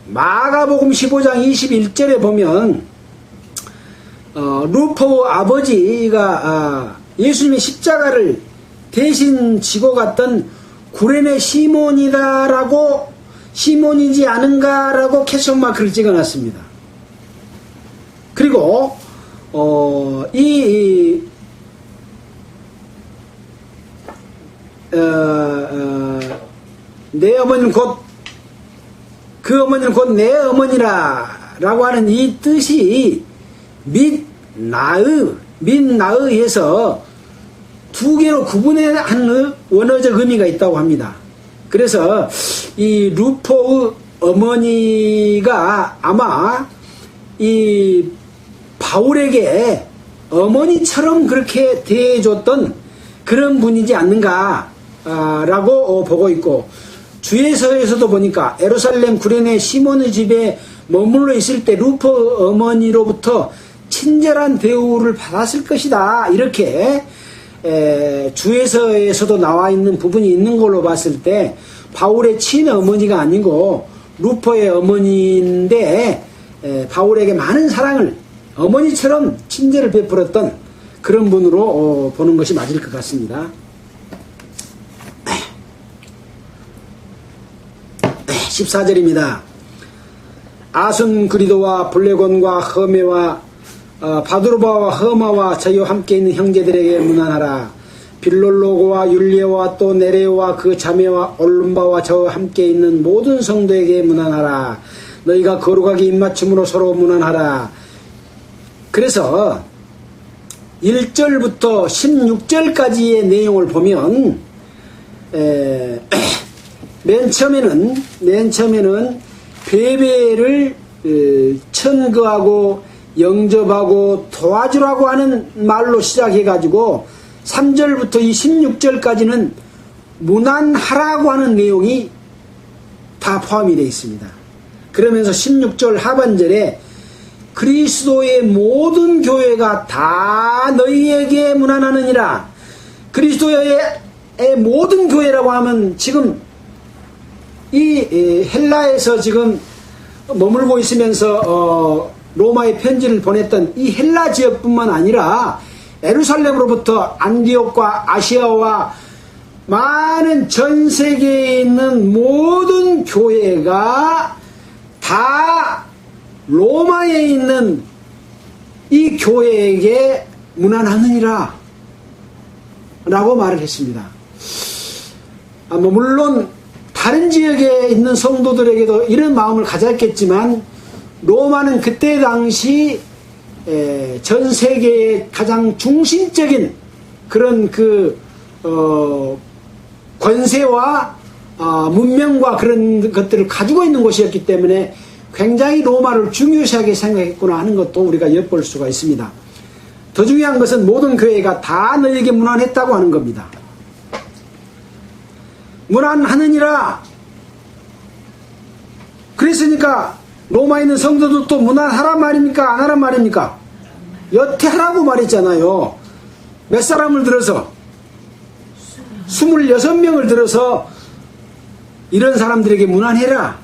마가복음 15장 21절에 보면 루포 아버지가 예수님의 십자가를 대신 지고 갔던 구레네 시몬이지 않은가라고 캐션마크를 찍어놨습니다. 그리고 내 어머니는 그 어머니는 곧 내 어머니라라고 하는 이 뜻이 민나의에서 두 개로 구분하는 원어적 의미가 있다고 합니다. 그래서 이 루포의 어머니가 아마 이 바울에게 어머니처럼 그렇게 대해줬던 그런 분이지 않는가라고 보고 있고, 주에서에서도 보니까 예루살렘 구레네 시몬의 집에 머물러 있을 때 루포 어머니로부터 친절한 대우를 받았을 것이다, 이렇게 주에서에서도 나와 있는 부분이 있는 걸로 봤을 때 바울의 친어머니가 아니고 루포의 어머니인데 바울에게 많은 사랑을 어머니처럼 친절을 베풀었던 그런 분으로 보는 것이 맞을 것 같습니다. 14절입니다. 아순그리도와 블레곤과 허메와 바두르바와 허마와 저희와 함께 있는 형제들에게 문안하라. 빌롤로고와 율리오와 또 네레오와 그 자매와 올룸바와 저와 함께 있는 모든 성도에게 문안하라. 너희가 거룩하게 입맞춤으로 서로 문안하라. 그래서 1절부터 16절까지의 내용을 보면 맨 처음에는 베베를 천거하고 영접하고 도와주라고 하는 말로 시작해가지고 3절부터 이 16절까지는 문안하라고 하는 내용이 다 포함이 되어 있습니다. 그러면서 16절 하반절에 그리스도의 모든 교회가 다 너희에게 문안하느니라. 그리스도의 모든 교회라고 하면 지금 이 헬라에서 지금 머물고 있으면서 로마에 편지를 보냈던 이 헬라 지역뿐만 아니라 예루살렘으로부터 안디옥과 아시아와 많은 전 세계에 있는 모든 교회가 다 로마에 있는 이 교회에게 문안하느니라 라고 말을 했습니다. 물론 다른 지역에 있는 성도들에게도 이런 마음을 가졌겠지만 로마는 그때 당시 전 세계의 가장 중심적인 그런 권세와 문명과 그런 것들을 가지고 있는 곳이었기 때문에 굉장히 로마를 중요시하게 생각했구나 하는 것도 우리가 엿볼 수가 있습니다. 더 중요한 것은 모든 교회가 다 너희에게 문안했다고 하는 겁니다. 문안하느니라. 그랬으니까 로마에 있는 성도들도 문안하란 말입니까? 안 하란 말입니까? 여태 하라고 말했잖아요. 몇 사람을 들어서 26명을 들어서 이런 사람들에게 문안해라.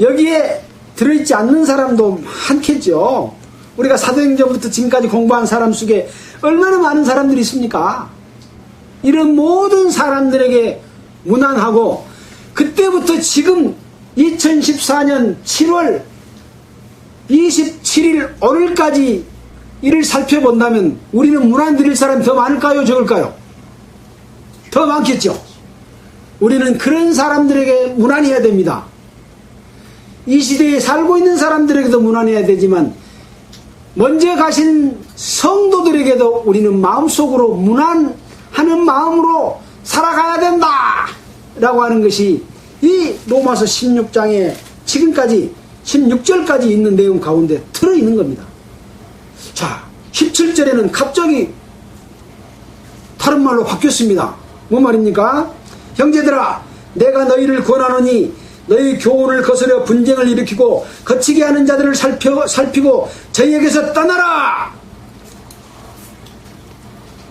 여기에 들어있지 않는 사람도 많겠죠. 우리가 사도행전부터 지금까지 공부한 사람 속에 얼마나 많은 사람들이 있습니까? 이런 모든 사람들에게 문안하고 그때부터 지금 2014년 7월 27일 오늘까지 이를 살펴본다면 우리는 문안 드릴 사람이 더 많을까요? 적을까요? 더 많겠죠. 우리는 그런 사람들에게 문안해야 됩니다. 이 시대에 살고 있는 사람들에게도 문안해야 되지만 먼저 가신 성도들에게도 우리는 마음속으로 문안하는 마음으로 살아가야 된다 라고 하는 것이 이 로마서 16장에 지금까지 16절까지 있는 내용 가운데 들어있는 겁니다. 자, 17절에는 갑자기 다른 말로 바뀌었습니다. 뭔 말입니까? 형제들아, 내가 너희를 권하노니 너희 교훈을 거스려 분쟁을 일으키고 거치게 하는 자들을 살피고 저희에게서 떠나라.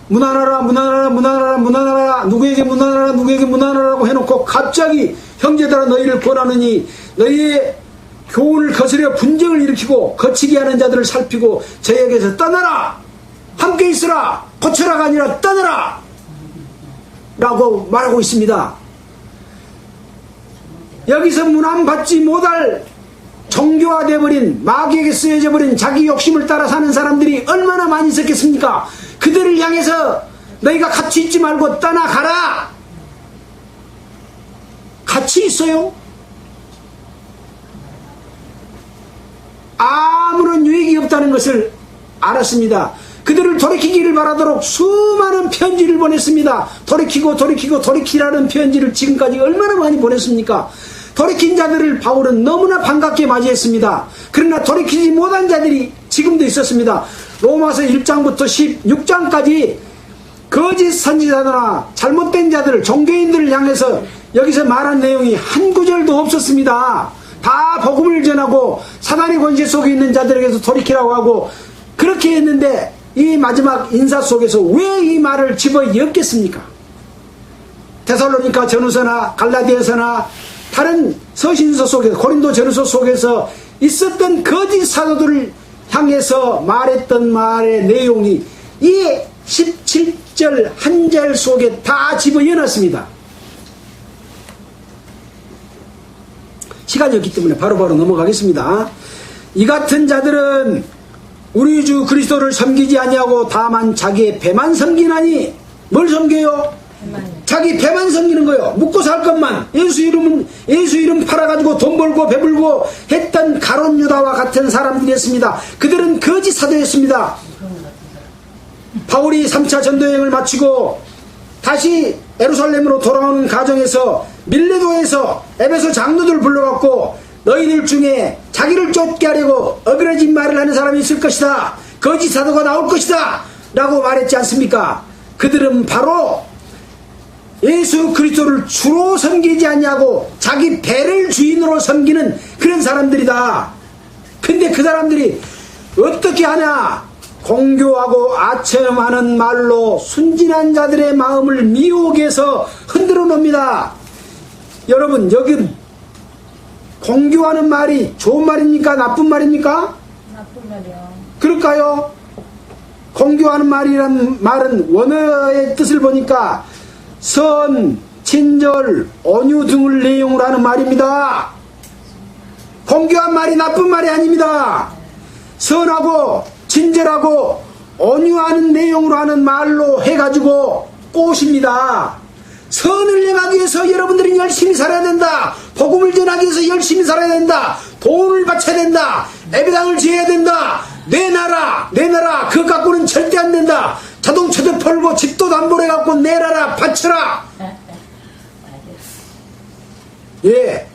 문안하라, 문안하라, 문안하라, 문안하라, 누구에게 문안하라, 누구에게 문안하라고 해놓고 갑자기 형제들아 너희를 권하느니 너희의 교훈을 거스려 분쟁을 일으키고 거치게 하는 자들을 살피고 저희에게서 떠나라. 함께 있으라. 고쳐라가 아니라 떠나라 라고 말하고 있습니다. 여기서 문안받지 못할 종교화되어버린 마귀에게 쓰여져 버린 자기 욕심을 따라 사는 사람들이 얼마나 많이 있었겠습니까? 그들을 향해서 너희가 같이 있지 말고 떠나가라. 같이 있어요? 아무런 유익이 없다는 것을 알았습니다. 그들을 돌이키기를 바라도록 수많은 편지를 보냈습니다. 돌이키라는 편지를 지금까지 얼마나 많이 보냈습니까? 돌이킨 자들을 바울은 너무나 반갑게 맞이했습니다. 그러나 돌이키지 못한 자들이 지금도 있었습니다. 로마서 1장부터 16장까지 거짓 선지자들나 잘못된 자들, 종교인들을 향해서 여기서 말한 내용이 한 구절도 없었습니다. 다 복음을 전하고 사단의 권세 속에 있는 자들에게서 돌이키라고 하고 그렇게 했는데 이 마지막 인사 속에서 왜 이 말을 집어넣겠습니까? 데살로니가 전후서나 갈라디아서나 다른 서신서 속에서 고린도 전후서 속에서 있었던 거짓 사도들을 향해서 말했던 말의 내용이 이 17절 한 절 속에 다 집어넣었습니다. 시간이 없기 때문에 바로바로 넘어가겠습니다. 이 같은 자들은 우리 주 그리스도를 섬기지 아니하고 다만 자기의 배만 섬기나니 뭘 섬겨요? 자기 배만 섬기는 거요. 묵고 살 것만. 예수 이름 팔아가지고 돈 벌고 배불고 했던 가룟 유다와 같은 사람들이었습니다. 그들은 거짓 사도였습니다. 바울이 3차 전도여행을 마치고 다시 예루살렘으로 돌아오는 과정에서 밀레도에서 에베소 장로들을 불러갖고 너희들 중에 자기를 쫓게 하려고 어그러진 말을 하는 사람이 있을 것이다. 거짓 사도가 나올 것이다. 라고 말했지 않습니까? 그들은 바로 예수 그리스도를 주로 섬기지 않냐고 자기 배를 주인으로 섬기는 그런 사람들이다. 근데 그 사람들이 어떻게 하냐? 공교하고 아첨하는 말로 순진한 자들의 마음을 미혹해서 흔들어 놓습니다. 여러분, 여기 공교하는 말이 좋은 말입니까? 나쁜 말입니까? 나쁜 말이요. 그럴까요? 공교하는 말이란 말은 원어의 뜻을 보니까 선, 친절, 온유 등을 내용으로 하는 말입니다. 공교한 말이 나쁜 말이 아닙니다. 선하고 친절하고 온유하는 내용으로 하는 말로 해가지고 꽃입니다. 선을 행하기 위해서 여러분들이 열심히 살아야 된다. 복음을 전하기 위해서 열심히 살아야 된다. 돈을 바쳐야 된다. 예배당을 지어야 된다. 내 나라 그것 갖고는 절대 안 된다. 자동차도 팔고 집도 담보로 해갖고 내라라 바쳐라. 예,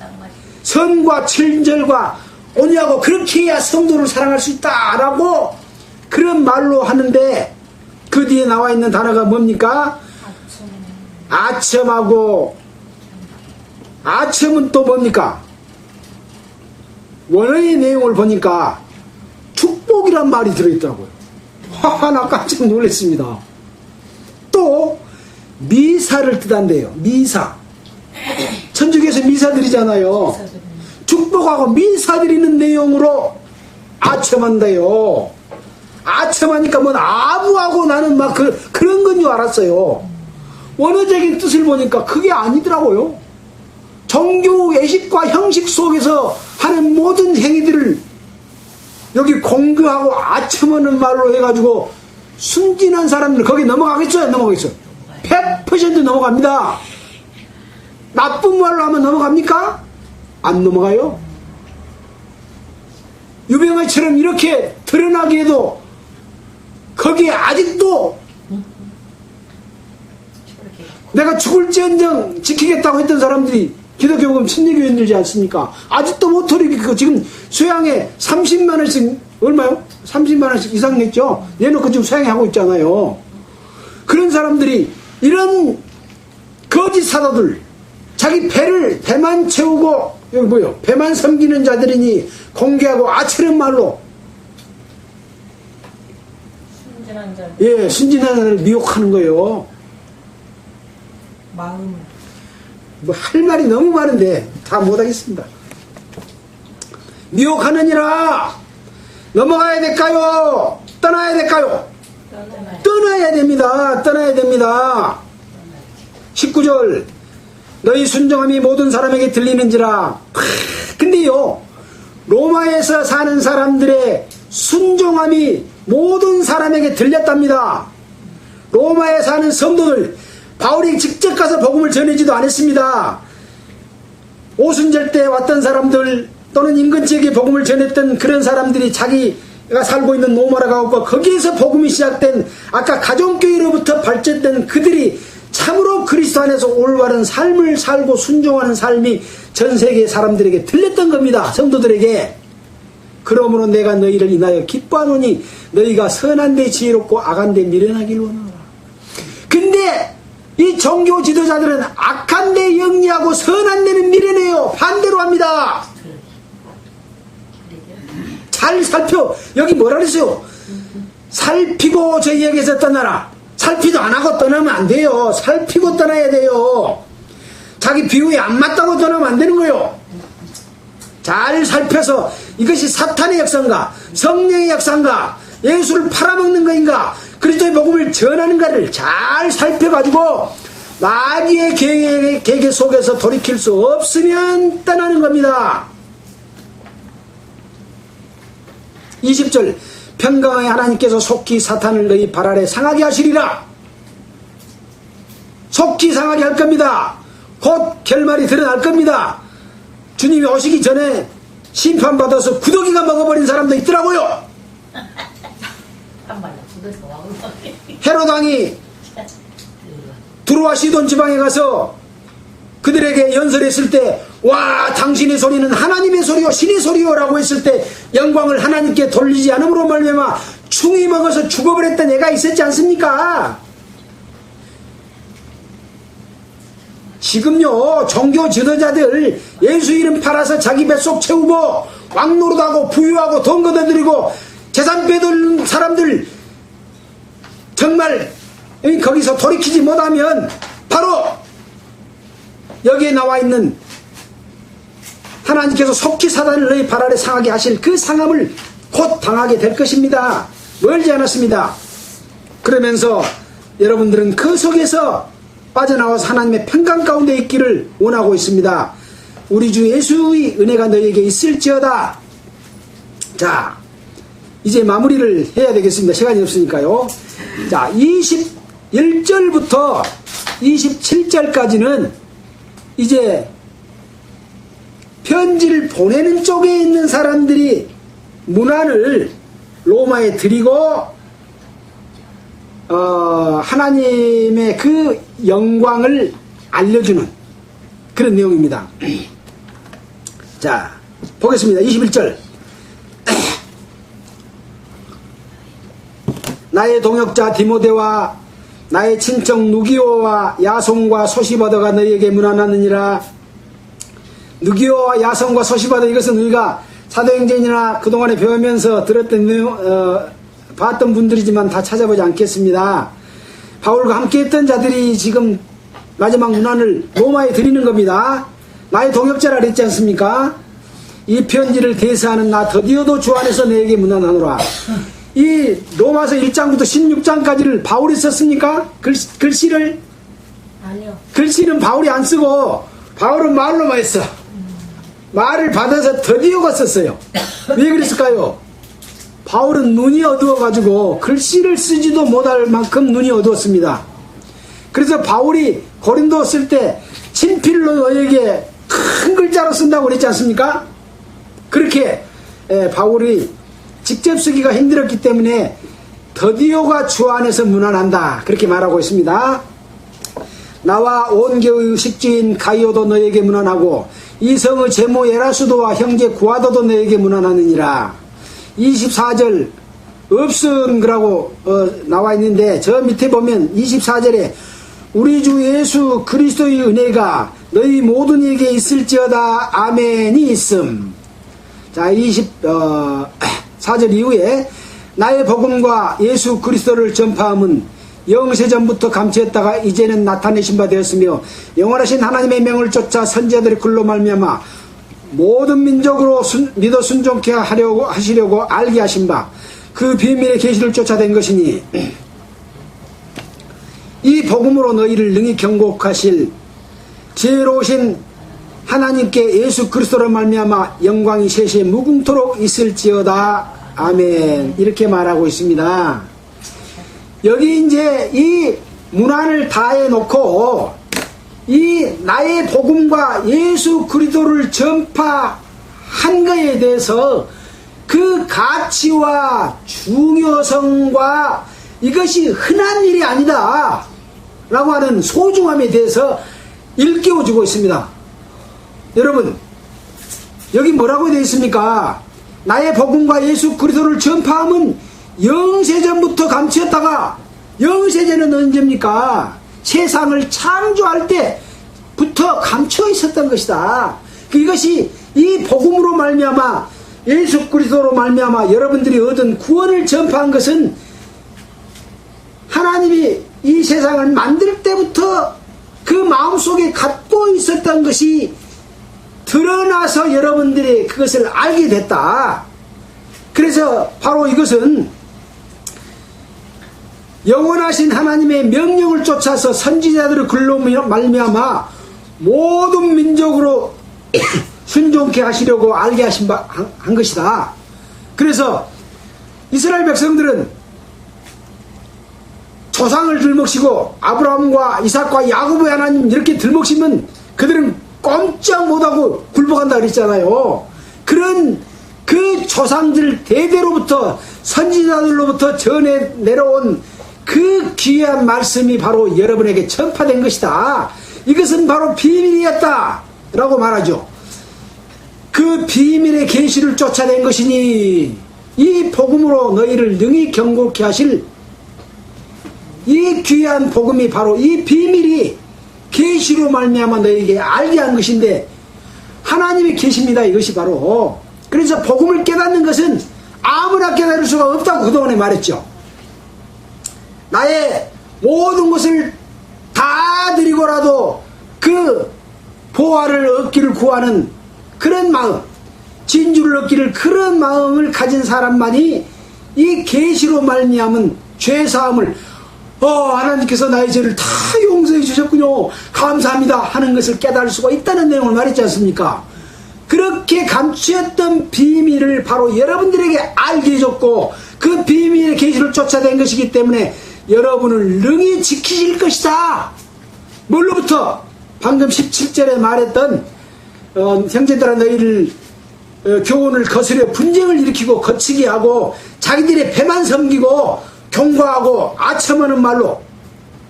선과 친절과 온유하고 그렇게 해야 성도를 사랑할 수 있다라고 그런 말로 하는데, 그 뒤에 나와 있는 단어가 뭡니까? 아첨하고, 아첨은 또 뭡니까? 원어의 내용을 보니까 축복이란 말이 들어있더라고요. 나 깜짝 놀랐습니다. 또 미사를 뜻한대요. 미사. 천주교에서 미사 드리잖아요. 축복하고 미사 드리는 내용으로 아첨한다요. 아첨하니까 뭔 아부하고 나는 막 그런 건 줄 알았어요. 원어적인 뜻을 보니까 그게 아니더라고요. 종교 예식과 형식 속에서 하는 모든 행위들을 여기 공교하고 아첨하는 말로 해가지고 순진한 사람들 거기 넘어가겠어요? 넘어가겠어요? 100% 넘어갑니다. 나쁜 말로 하면 넘어갑니까? 안 넘어가요? 유병아처럼 이렇게 드러나게 해도 거기에 아직도 내가 죽을지언정 지키겠다고 했던 사람들이 기독교 복음 침례교인들이지 않습니까? 아직도 모토리고 지금 수양에 30만원씩 얼마요? 30만원씩 이상 냈죠? 내놓고 지금 수양에 하고 있잖아요. 그런 사람들이 이런 거짓 사도들, 자기 배만 채우고 여기 뭐요? 배만 섬기는 자들이니 공개하고 아처런 말로 순진한 자. 예, 순진한 자를 미혹하는 거예요. 마음. 뭐 할 말이 너무 많은데 다 못하겠습니다. 미혹하느니라. 넘어가야 될까요? 떠나야 될까요? 떠나야 됩니다. 떠나야 됩니다. 19절 너희 순종함이 모든 사람에게 들리는지라. 근데요, 로마에서 사는 사람들의 순종함이 모든 사람에게 들렸답니다. 로마에 사는 성도들, 바울이 직접 가서 복음을 전하지도 않았습니다. 오순절 때 왔던 사람들 또는 인근 지역에 복음을 전했던 그런 사람들이 자기가 살고 있는 로마로 가고 거기에서 복음이 시작된 아까 가정교회로부터 발전된 그들이 참으로 그리스도 안에서 올바른 삶을 살고 순종하는 삶이 전 세계 사람들에게 들렸던 겁니다. 성도들에게. 그러므로 내가 너희를 인하여 기뻐하노니 너희가 선한 데 지혜롭고 악한 데 미련하길 원하노라. 근데 이 종교 지도자들은 악한 데 영리하고 선한 데는 미련해요. 반대로 합니다. 잘 살펴. 여기 뭐라 그랬어요? 살피고 저희에게서 떠나라. 살피도 안 하고 떠나면 안 돼요. 살피고 떠나야 돼요. 자기 비유에 안 맞다고 떠나면 안 되는 거예요. 잘 살펴서 이것이 사탄의 역사인가, 성령의 역사인가, 예수를 팔아먹는 거인가, 그리스도의 복음을 전하는가를 잘 살펴가지고 마귀의 계계 속에서 돌이킬 수 없으면 떠나는 겁니다. 20절 평강의 하나님께서 속히 사탄을 너희 발 아래 상하게 하시리라. 속히 상하게 할 겁니다. 곧 결말이 드러날 겁니다. 주님이 오시기 전에 심판받아서 구더기가 먹어버린 사람도 있더라고요. 헤롯 왕이 두로와 시돈 지방에 가서 그들에게 연설했을 때, 와, 당신의 소리는 하나님의 소리요 신의 소리요 라고 했을 때 영광을 하나님께 돌리지 않음으로 말미암아 충이 먹어서 죽어버렸던 애가 있었지 않습니까? 지금요, 종교 지도자들 예수 이름 팔아서 자기 뱃속 채우고 왕노릇하고 부유하고 돈 걷어들이고 재산 빼돌린 사람들 정말 거기서 돌이키지 못하면 바로 여기에 나와 있는 하나님께서 속히 사단을 너희 발 아래 상하게 하실 그 상함을 곧 당하게 될 것입니다. 멀지 않았습니다. 그러면서 여러분들은 그 속에서 빠져나와서 하나님의 평강 가운데 있기를 원하고 있습니다. 우리 주 예수의 은혜가 너희에게 있을지어다. 자, 이제 마무리를 해야 되겠습니다. 시간이 없으니까요. 자, 21절부터 27절까지는 이제 편지를 보내는 쪽에 있는 사람들이 문안을 로마에 드리고 하나님의 그 영광을 알려주는 그런 내용입니다. 자, 보겠습니다. 21절. 나의 동역자 디모데와 나의 친척 누기오와 야손과 소시바더가 너희에게 문안하느니라. 누기오와 야손과 소시바더, 이것은 우리가 사도행전이나 그동안에 배우면서 들었던 내용, 봤던 분들이지만 다 찾아보지 않겠습니다. 바울과 함께 했던 자들이 지금 마지막 문안을 로마에 드리는 겁니다. 나의 동역자라 그랬지 않습니까? 이 편지를 대사하는 나 드디어도 주 안에서 너에게 문안하노라. 이 로마서 1장부터 16장까지를 바울이 썼습니까? 글씨를? 아니요. 글씨는 바울이 안 쓰고 바울은 말로만 했어. 말을 받아서 드디어가 썼어요. 왜 그랬을까요? 바울은 눈이 어두워가지고 글씨를 쓰지도 못할 만큼 눈이 어두웠습니다. 그래서 바울이 고린도 쓸 때 친필로 너에게 큰 글자로 쓴다고 그랬지 않습니까? 그렇게 바울이 직접 쓰기가 힘들었기 때문에 드디어가 주 안에서 문안한다, 그렇게 말하고 있습니다. 나와 온 교회의 식주인 가이오도 너에게 문안하고 이 성의 제모 에라수도와 형제 구아도도 너에게 문안하느니라. 24절 없은 거라고 나와 있는데 저 밑에 보면 24절에 우리 주 예수 그리스도의 은혜가 너희 모든 이에게 있을지어다 아멘이 있음. 자, 24절 이후에 나의 복음과 예수 그리스도를 전파함은 영세전부터 감추었다가 이제는 나타내신 바 되었으며 영원하신 하나님의 명을 쫓아 선지자들의 글로 말미암아 모든 민족으로 믿어 순종케 하시려고 알게 하신 바 그 비밀의 계시를 쫓아낸 것이니 이 복음으로 너희를 능히 경고하실 지혜로우신 하나님께 예수 그리스도로 말미암아 영광이 세시에 무궁토록 있을지어다 아멘. 이렇게 말하고 있습니다. 여기 이제 이 문안을 다 해놓고 이 나의 복음과 예수 그리스도를 전파한 거에 대해서 그 가치와 중요성과 이것이 흔한 일이 아니다 라고 하는 소중함에 대해서 일깨워주고 있습니다. 여러분, 여기 뭐라고 되어 있습니까? 나의 복음과 예수 그리스도를 전파함은 영세전부터 감추었다가, 영세전은 언제입니까? 세상을 창조할 때부터 감춰 있었던 것이다. 이것이 이 복음으로 말미암아 예수 그리스도로 말미암아 여러분들이 얻은 구원을 전파한 것은 하나님이 이 세상을 만들 때부터 그 마음속에 갖고 있었던 것이 드러나서 여러분들이 그것을 알게 됐다. 그래서 바로 이것은 영원하신 하나님의 명령을 쫓아서 선지자들의 글로 말미암아 모든 민족으로 순종케 하시려고 알게 한 것이다. 그래서 이스라엘 백성들은 조상을 들먹이고 아브라함과 이삭과 야곱의 하나님 이렇게 들먹이면 그들은 꼼짝 못하고 굴복한다 그랬잖아요. 그런 그 조상들 대대로부터 선지자들로부터 전해 내려온 그 귀한 말씀이 바로 여러분에게 전파된 것이다. 이것은 바로 비밀이었다 라고 말하죠. 그 비밀의 계시를 쫓아낸 것이니 이 복음으로 너희를 능히 경고케 하실 이 귀한 복음이 바로 이 비밀이 계시로 말미암아 너희에게 알게 한 것인데 하나님의 계시입니다. 이것이 바로. 그래서 복음을 깨닫는 것은 아무나 깨달을 수가 없다고 그동안에 말했죠. 나의 모든 것을 다 드리고라도 그 보화를 얻기를 구하는 그런 마음, 진주를 얻기를 그런 마음을 가진 사람만이 이 계시로 말미암은 죄사함을 하나님께서 나의 죄를 다 용서해 주셨군요. 감사합니다. 하는 것을 깨달을 수가 있다는 내용을 말했지 않습니까? 그렇게 감추었던 비밀을 바로 여러분들에게 알게 해줬고 그 비밀의 계시를 쫓아낸 것이기 때문에 여러분을 능히 지키실 것이다. 뭘로부터? 방금 17절에 말했던 형제들아 너희를 교훈을 거스려 분쟁을 일으키고 거치게 하고 자기들의 배만 섬기고 경고하고 아첨하는 말로,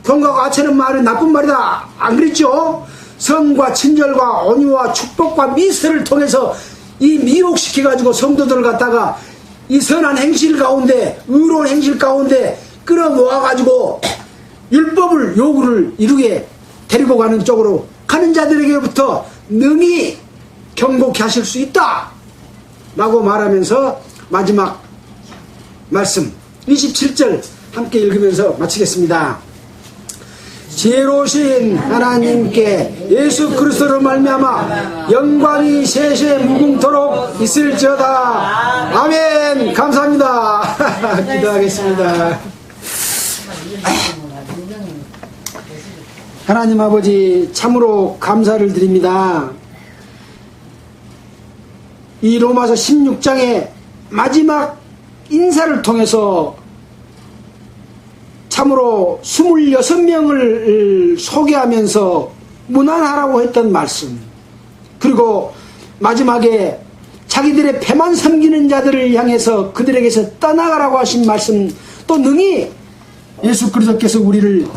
경고하고 아첨하는 말은 나쁜 말이다 안 그랬죠? 성과 친절과 온유와 축복과 미스를 통해서 이 미혹시켜 가지고 성도들을 갖다가 이 선한 행실 가운데, 의로운 행실 가운데 끌어모아 가지고 율법을 요구를 이루게 데리고 가는 쪽으로 가는 자들에게부터 능히 경고케 하실 수 있다 라고 말하면서 마지막 말씀 27절 함께 읽으면서 마치겠습니다. 지혜로우신 하나님께 예수 그리스도로 말미암아 영광이 세세 무궁토록 있을지어다. 아멘. 감사합니다. 기도하겠습니다. 하나님 아버지 참으로 감사를 드립니다. 이 로마서 16장의 마지막 인사를 통해서 참으로 26명을 소개하면서 무난하라고 했던 말씀, 그리고 마지막에 자기들의 배만 섬기는 자들을 향해서 그들에게서 떠나가라고 하신 말씀, 또 능히 예수 그리스도께서 우리를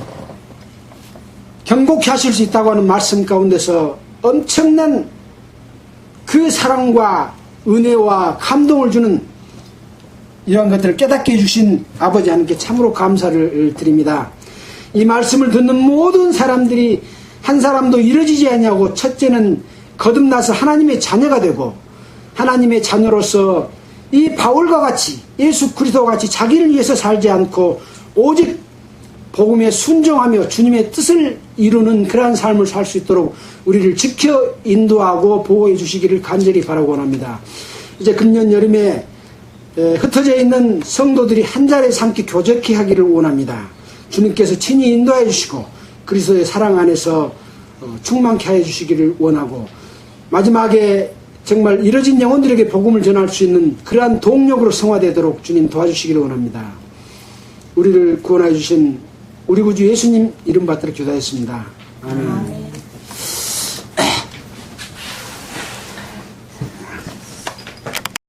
경고케 하실 수 있다고 하는 말씀 가운데서 엄청난 그 사랑과 은혜와 감동을 주는 이러한 것들을 깨닫게 해주신 아버지 하나님께 참으로 감사를 드립니다. 이 말씀을 듣는 모든 사람들이 한 사람도 이루어지지 않냐고, 첫째는 거듭나서 하나님의 자녀가 되고 하나님의 자녀로서 이 바울과 같이 예수 그리스도와 같이 자기를 위해서 살지 않고 오직 복음에 순종하며 주님의 뜻을 이루는 그러한 삶을 살 수 있도록 우리를 지켜 인도하고 보호해 주시기를 간절히 바라고 원합니다. 이제 금년 여름에 흩어져 있는 성도들이 한 자리에서 함께 교제케 하기를 원합니다. 주님께서 친히 인도해 주시고 그리스도의 사랑 안에서 충만케 하여 주시기를 원하고, 마지막에 정말 이뤄진 영혼들에게 복음을 전할 수 있는 그러한 동력으로 성화되도록 주님 도와주시기를 원합니다. 우리를 구원해 주신 우리 구주 예수님 이름 받들어 기도하였습니다. 아멘.